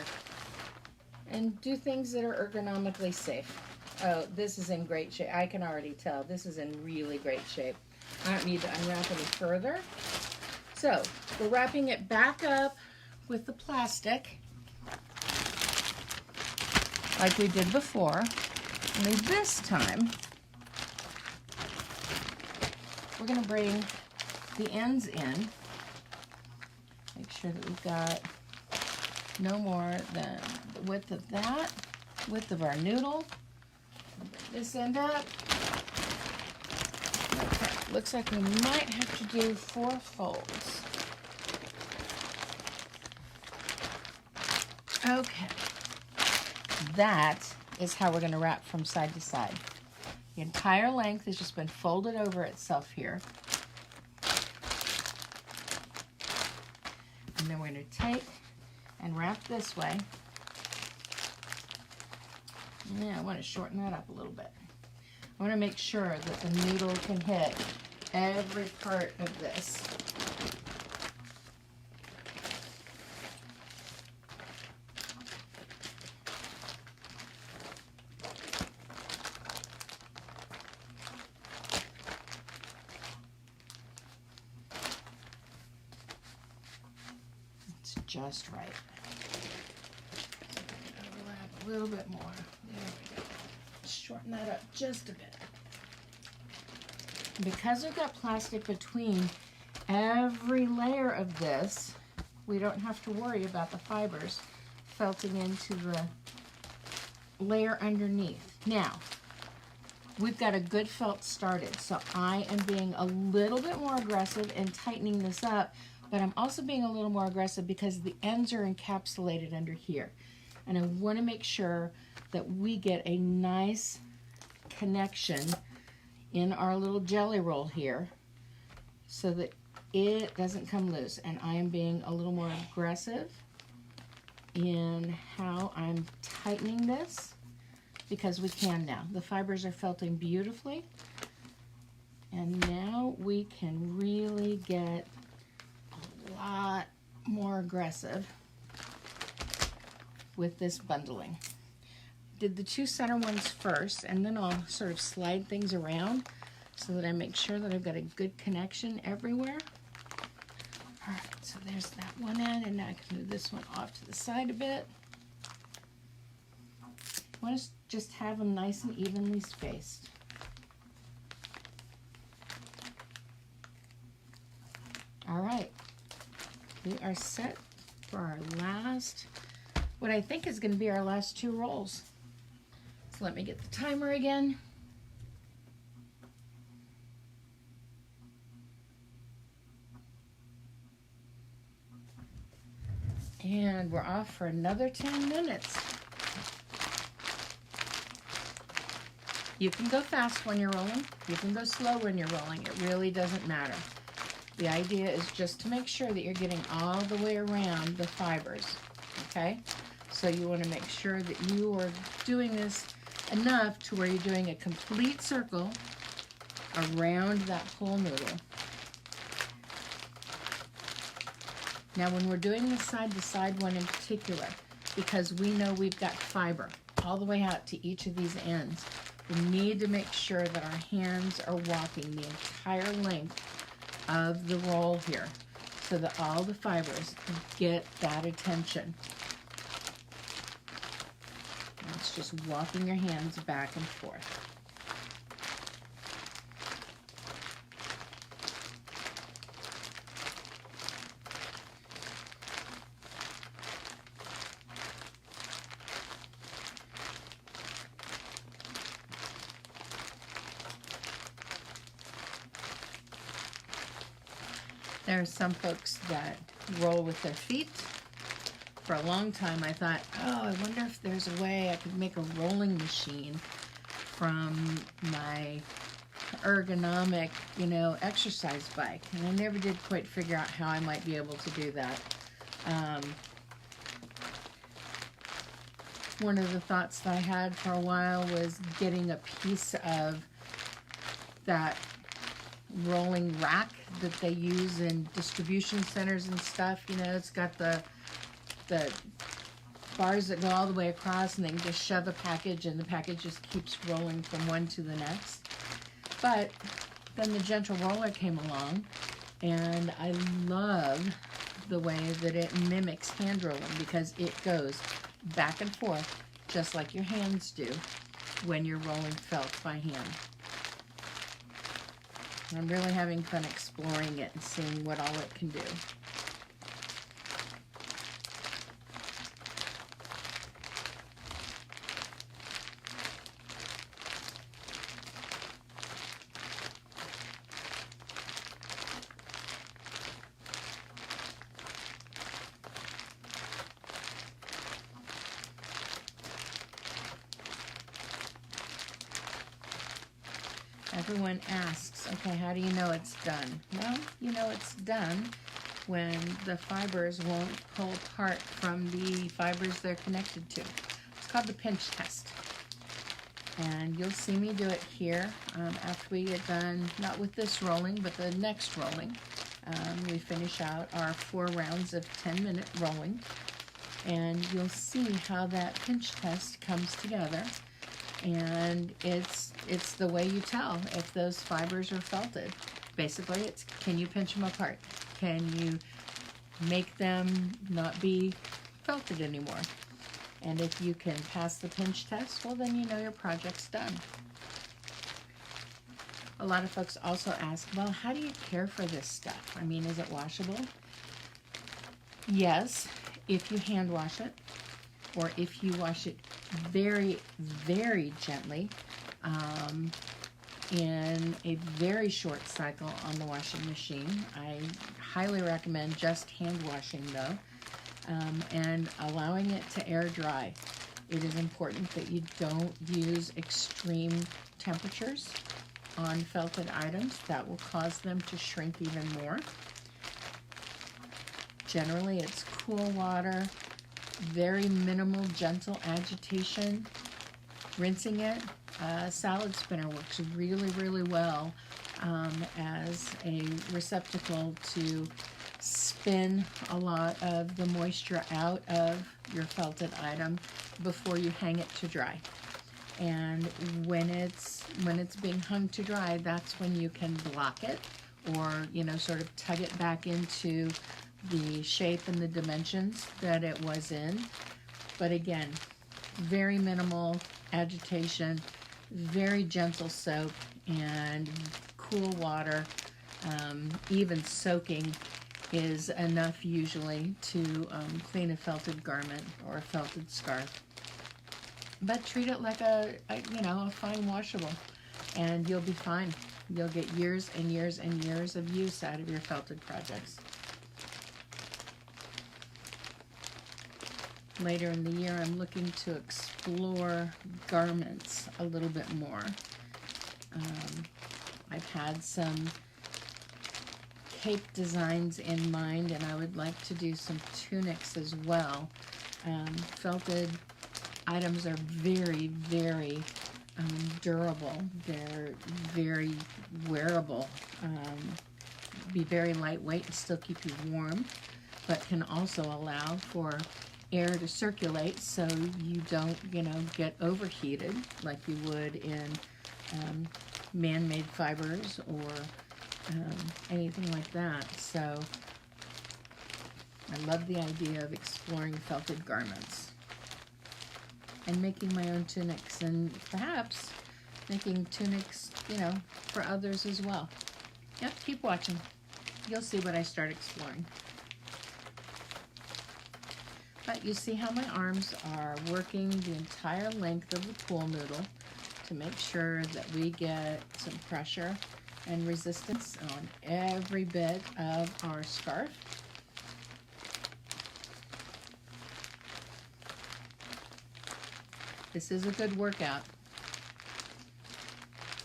And do things that are ergonomically safe. Oh, this is in great shape. I can already tell. This is in really great shape. I don't need to unwrap any further. So, we're wrapping it back up with the plastic like we did before. Only this time, we're going to bring the ends in. Make sure that we've got no more than the width of that, width of our noodle. Bring this end up. Okay, looks like we might have to do 4 folds. Okay, that is how we're going to wrap from side to side. The entire length has just been folded over itself here. And then we're going to take and wrap this way. Yeah, I want to shorten that up a little bit. I want to make sure that the noodle can hit every part of this. It's just right. Overlap a little bit more. There we go. Shorten that up just a bit. Because we've got plastic between every layer of this, we don't have to worry about the fibers felting into layer underneath. Now, we've got a good felt started, so I am being a little bit more aggressive in tightening this up, but I'm also being a little more aggressive because the ends are encapsulated under here. And I want to make sure that we get a nice connection in our little jelly roll here so that it doesn't come loose. And I am being a little more aggressive in how I'm tightening this because we can now. The fibers are felting beautifully. And now we can really get a lot more aggressive with this bundling. Did the two center ones first, and then I'll sort of slide things around so that I make sure that I've got a good connection everywhere. All right, so there's that one end, and now I can move this one off to the side a bit. I want to just have them nice and evenly spaced. All right, we are set for our last, what I think is going to be our last two rolls. So let me get the timer again. And we're off for another 10 minutes. You can go fast when you're rolling. You can go slow when you're rolling. It really doesn't matter. The idea is just to make sure that you're getting all the way around the fibers, okay? So you want to make sure that you are doing this enough to where you're doing a complete circle around that whole noodle. Now when we're doing the side-to-side one in particular, because we know we've got fiber all the way out to each of these ends, we need to make sure that our hands are walking the entire length of the roll here so that all the fibers get that attention. And it's just walking your hands back and forth. There are some folks that roll with their feet. For a long time I thought, oh, I wonder if there's a way I could make a rolling machine from my ergonomic, exercise bike. And I never did quite figure out how I might be able to do that. One of the thoughts that I had for a while was getting a piece of that rolling rack that they use in distribution centers and stuff. It's got the bars that go all the way across, and they can just shove a package and the package just keeps rolling from one to the next. But then the gentle roller came along, and I love the way that it mimics hand rolling because it goes back and forth just like your hands do when you're rolling felt by hand. I'm really having fun exploring it and seeing what all it can do. Everyone asks, okay, how do you know it's done? Well, you know it's done when the fibers won't pull apart from the fibers they're connected to. It's called the pinch test. And you'll see me do it here after we get done, not with this rolling, but the next rolling. We finish out our 4 rounds of 10-minute rolling. And you'll see how that pinch test comes together. And it's the way you tell if those fibers are felted. Basically, it's can you pinch them apart? Can you make them not be felted anymore? And if you can pass the pinch test, well, then you know your project's done. A lot of folks also ask, well, how do you care for this stuff? I mean, is it washable? Yes, if you hand wash it, or if you wash it very, very gently in a very short cycle on the washing machine. I highly recommend just hand washing though, and allowing it to air dry. It is important that you don't use extreme temperatures on felted items. That will cause them to shrink even more. Generally, it's cool water, very minimal, gentle agitation. Rinsing it. Salad spinner works really, really well as a receptacle to spin a lot of the moisture out of your felted item before you hang it to dry. And when it's being hung to dry, that's when you can block it, or sort of tug it back into the shape and the dimensions that it was in. But again, very minimal agitation, very gentle soap, and cool water. Even soaking is enough usually to clean a felted garment or a felted scarf. But treat it like a fine washable, and you'll be fine. You'll get years and years and years of use out of your felted projects. Later in the year, I'm looking to explore garments a little bit more. I've had some cape designs in mind, and I would like to do some tunics as well. Felted items are very, very durable. They're very wearable. Be very lightweight and still keep you warm, but can also allow for air to circulate so you don't, get overheated like you would in man-made fibers or anything like that. So I love the idea of exploring felted garments and making my own tunics, and perhaps making tunics, for others as well. Yep, keep watching. You'll see what I start exploring. But you see how my arms are working the entire length of the pool noodle to make sure that we get some pressure and resistance on every bit of our scarf. This is a good workout.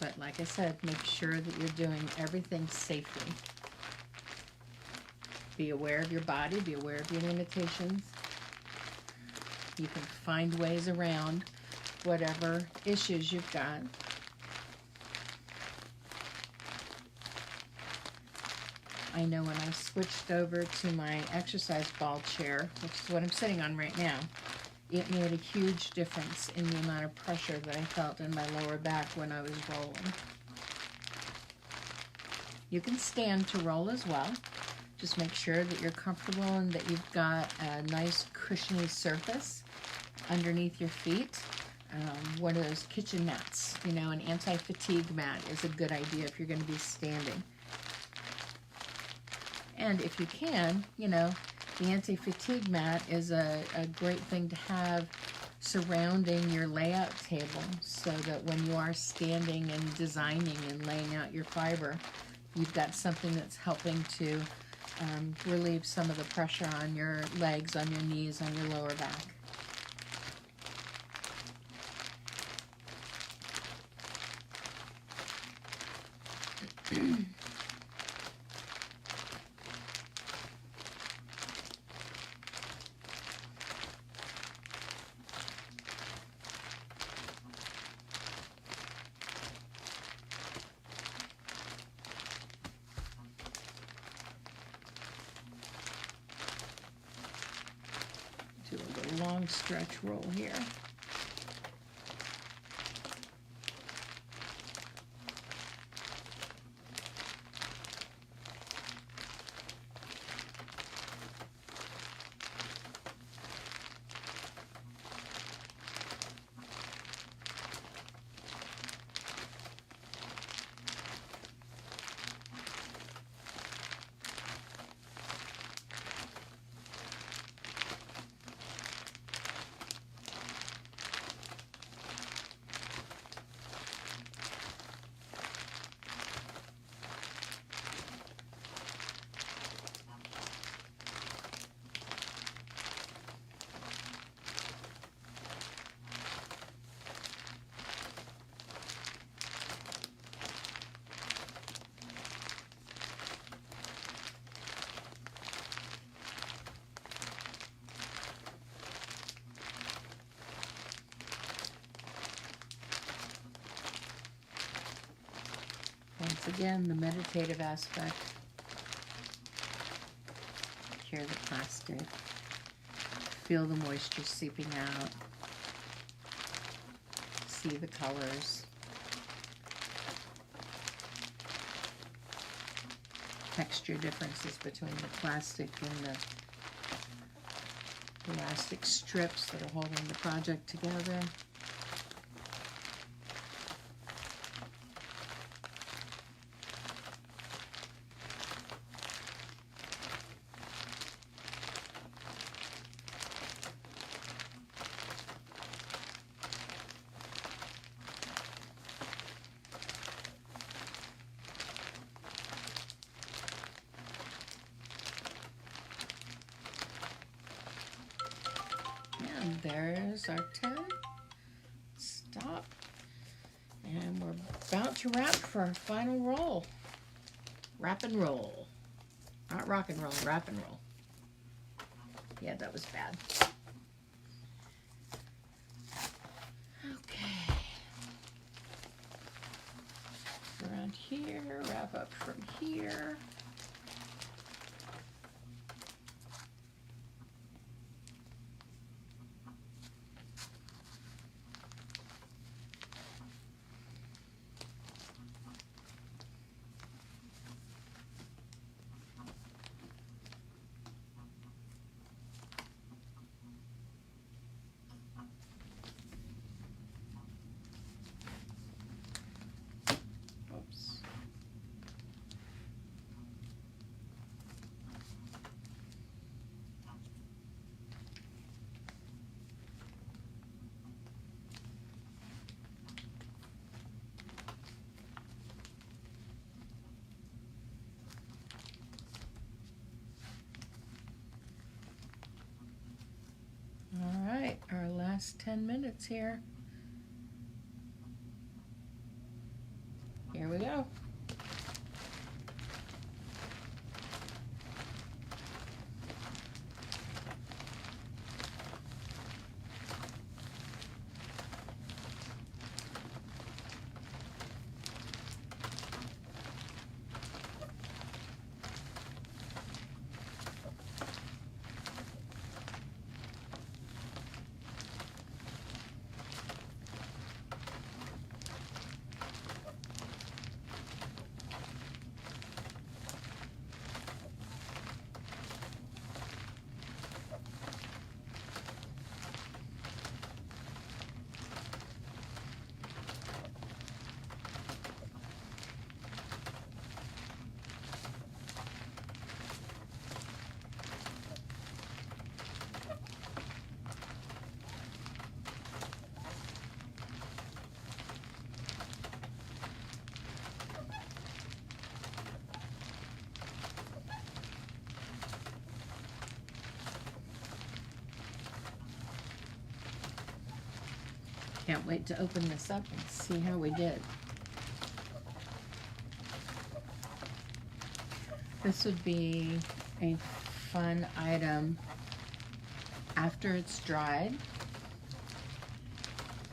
But like I said, make sure that you're doing everything safely. Be aware of your body, be aware of your limitations. You can find ways around whatever issues you've got. I know when I switched over to my exercise ball chair, which is what I'm sitting on right now, it made a huge difference in the amount of pressure that I felt in my lower back when I was rolling. You can stand to roll as well. Just make sure that you're comfortable and that you've got a nice cushiony surface underneath your feet. One of those kitchen mats, an anti-fatigue mat is a good idea if you're going to be standing. And if you can, the anti-fatigue mat is a great thing to have surrounding your layout table so that when you are standing and designing and laying out your fiber, you've got something that's helping to relieve some of the pressure on your legs, on your knees, on your lower back. Do a little long stretch roll here. again, the meditative aspect. Hear the plastic. Feel the moisture seeping out. See the colors. Texture differences between the plastic and the elastic strips that are holding the project together. And there's our 10. Stop. And we're about to wrap for our final roll. Wrap and roll. Not rock and roll, wrap and roll. Yeah, that was bad. Okay. Around here, wrap up from here. Our last 10 minutes here. Here we go. Can't wait to open this up and see how we did. This would be a fun item after it's dried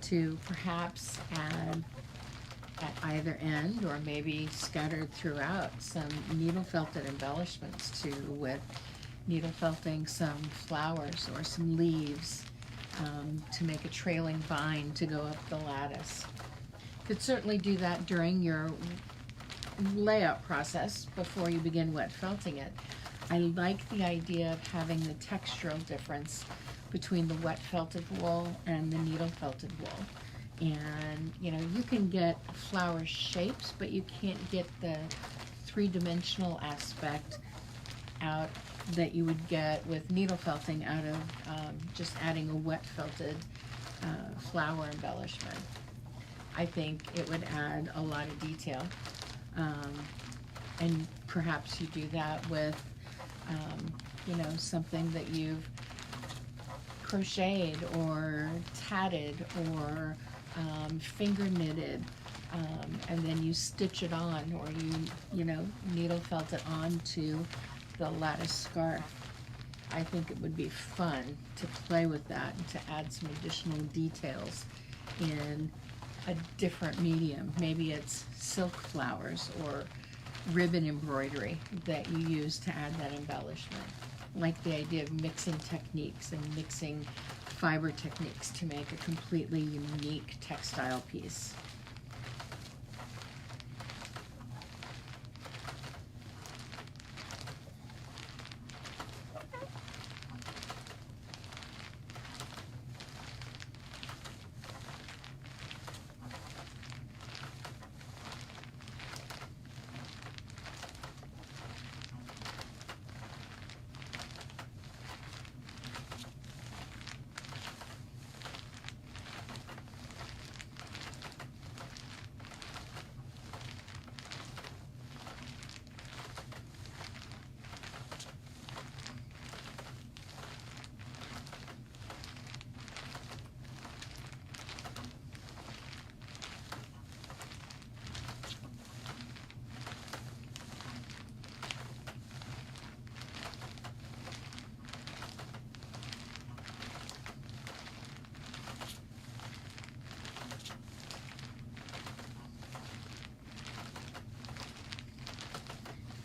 to perhaps add at either end, or maybe scattered throughout, some needle felted embellishments to, with needle felting some flowers or some leaves to make a trailing vine to go up the lattice. Could certainly do that during your layout process before you begin wet felting it. I like the idea of having the textural difference between the wet felted wool and the needle felted wool. And you know, you can get flower shapes, but you can't get the three-dimensional aspect out that you would get with needle felting out of just adding a wet felted flower embellishment. I think it would add a lot of detail. And perhaps you do that with you know, something that you've crocheted or tatted or finger knitted, and then you stitch it on, or you know, needle felt it onto the lattice scarf. I think it would be fun to play with that and to add some additional details in a different medium. Maybe it's silk flowers or ribbon embroidery that you use to add that embellishment. Like the idea of mixing techniques and mixing fiber techniques to make a completely unique textile piece.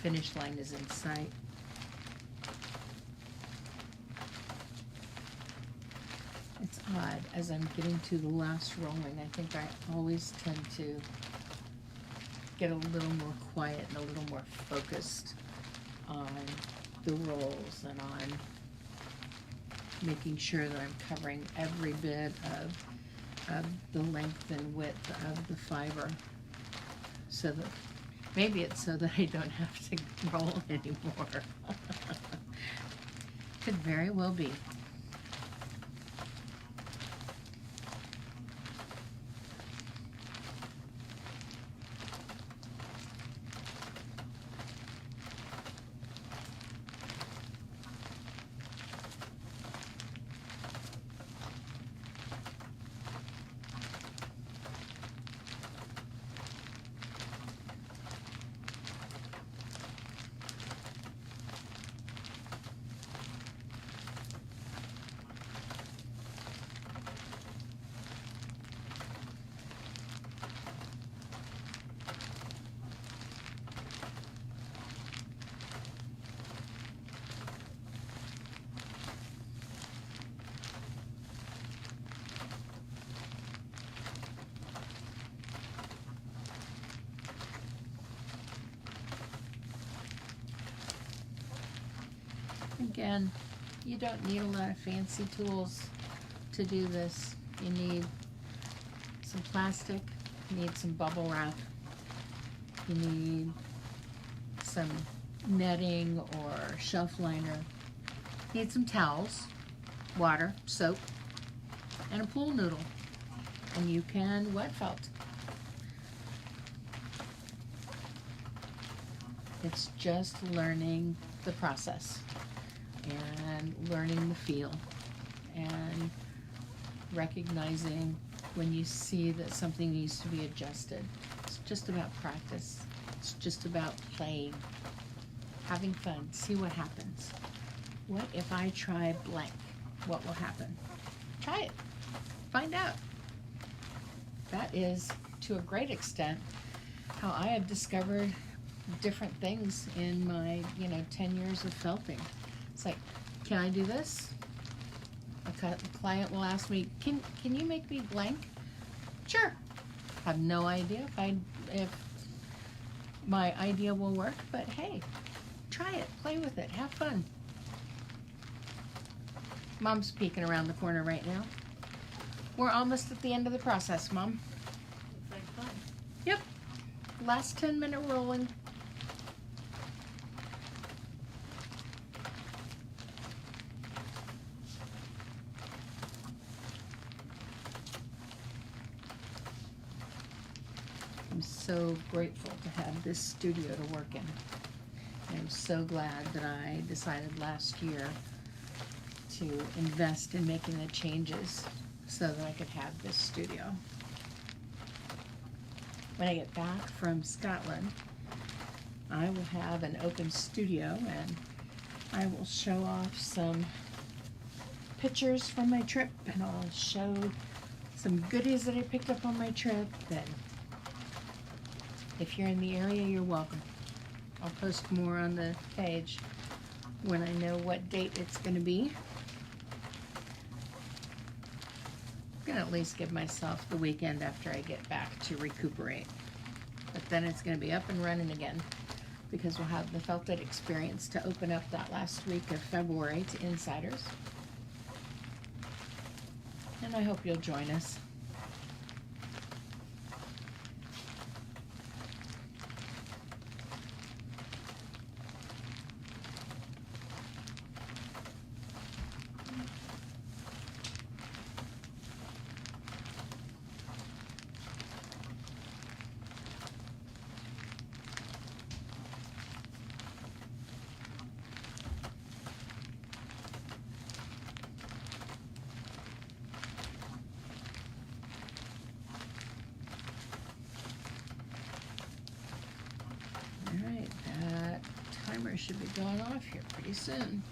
Finish line is in sight. It's odd, as I'm getting to the last rolling, I think I always tend to get a little more quiet and a little more focused on the rolls and on making sure that I'm covering every bit of the length and width of the fiber, so that maybe it's so that I don't have to roll anymore. Could very well be. Again, you don't need a lot of fancy tools to do this. You need some plastic, you need some bubble wrap, you need some netting or shelf liner, you need some towels, water, soap, and a pool noodle. And you can wet felt. It's just learning the process and learning the feel and recognizing when you see that something needs to be adjusted. It's just about practice. It's just about playing, having fun, see what happens. What if I try blank? What will happen? Try it, find out. That is, to a great extent, how I have discovered different things in my, 10 years of felting. It's like, can I do this? A client will ask me, can you make me blank? Sure. I have no idea if my idea will work, but hey, try it, play with it, have fun. Mom's peeking around the corner right now. We're almost at the end of the process, Mom. Looks like fun. Yep. Last 10-minute rolling. I'm so grateful to have this studio to work in. I'm so glad that I decided last year to invest in making the changes so that I could have this studio. When I get back from Scotland, I will have an open studio and I will show off some pictures from my trip, and I'll show some goodies that I picked up on my trip that if you're in the area, you're welcome. I'll post more on the page when I know what date it's going to be. I'm going to at least give myself the weekend after I get back to recuperate. But then it's going to be up and running again because we'll have the FELTit experience to open up that last week of February to insiders. And I hope you'll join us. Alright, that timer should be going off here pretty soon.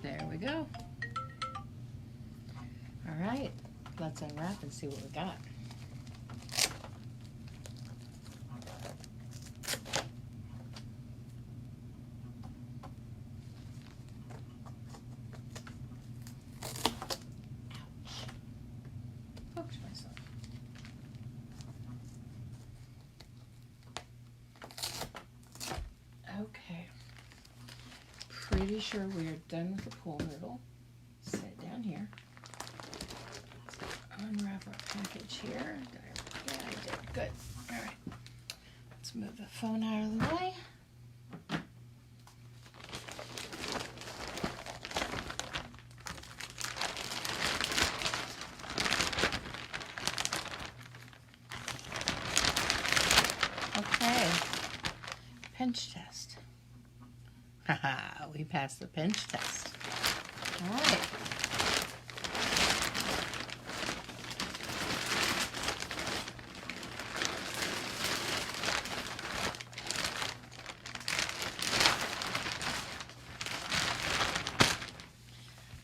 There we go. All right, let's unwrap and see what we got. Poked myself. Okay. Pretty sure we are done with the pool noodle. Set it down here. Let's unwrap our package here. Yeah, I did. Good. All right. Let's move the phone out of the way. Okay. Pinch test. Haha, we passed the pinch test. All right.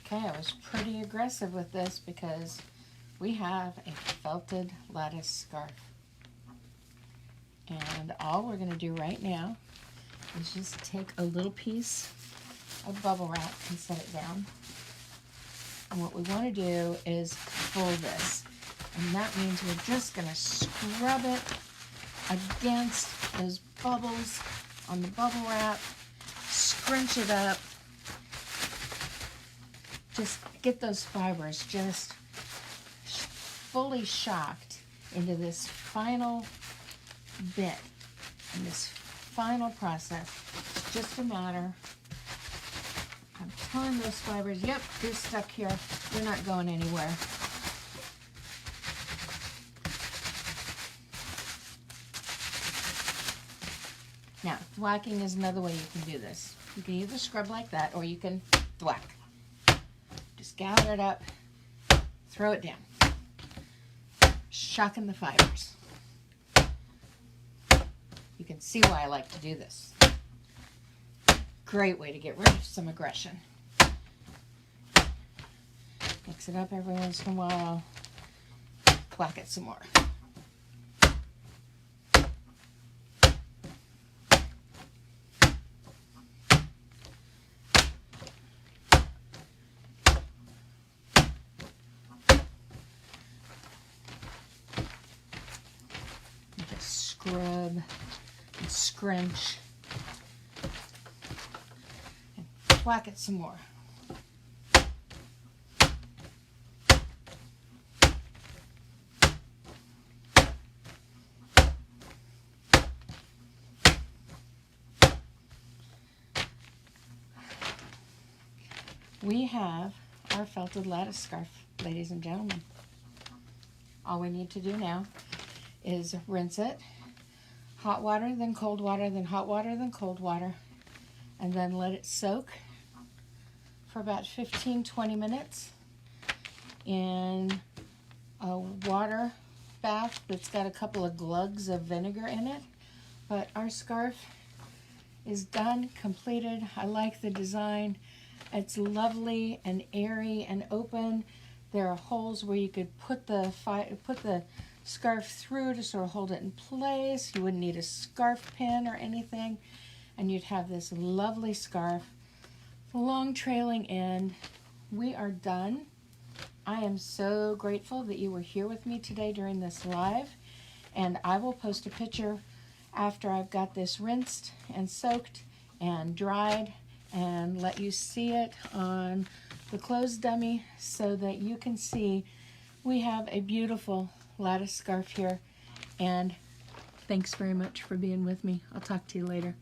Okay, I was pretty aggressive with this because we have a felted lattice scarf. And all we're going to do right now is just take a little piece of bubble wrap and set it down. And what we want to do is fold this. And that means we're just going to scrub it against those bubbles on the bubble wrap, scrunch it up, just get those fibers just fully shocked into this final bit and this final process. It's just a matter of telling those fibers, yep, you're stuck here. You're not going anywhere. Now, thwacking is another way you can do this. You can either scrub like that or you can thwack. Just gather it up, throw it down, shocking the fibers. You can see why I like to do this. Great way to get rid of some aggression. Mix it up every once in a while. Whack it some more. scrub and scrunch and whack it some more. We have our felted lattice scarf, ladies and gentlemen. All we need to do now is rinse it. Hot water, then cold water, then hot water, then cold water. And then let it soak for about 15-20 minutes in a water bath that's got a couple of glugs of vinegar in it. But our scarf is done, completed. I like the design. It's lovely and airy and open. There are holes where you could put the scarf through to sort of hold it in place. You wouldn't need a scarf pin or anything. And you'd have this lovely scarf, long trailing end. We are done. I am so grateful that you were here with me today during this live. And I will post a picture after I've got this rinsed and soaked and dried, and let you see it on the clothes dummy so that you can see we have a beautiful lattice scarf here. And thanks very much for being with me. I'll talk to you later.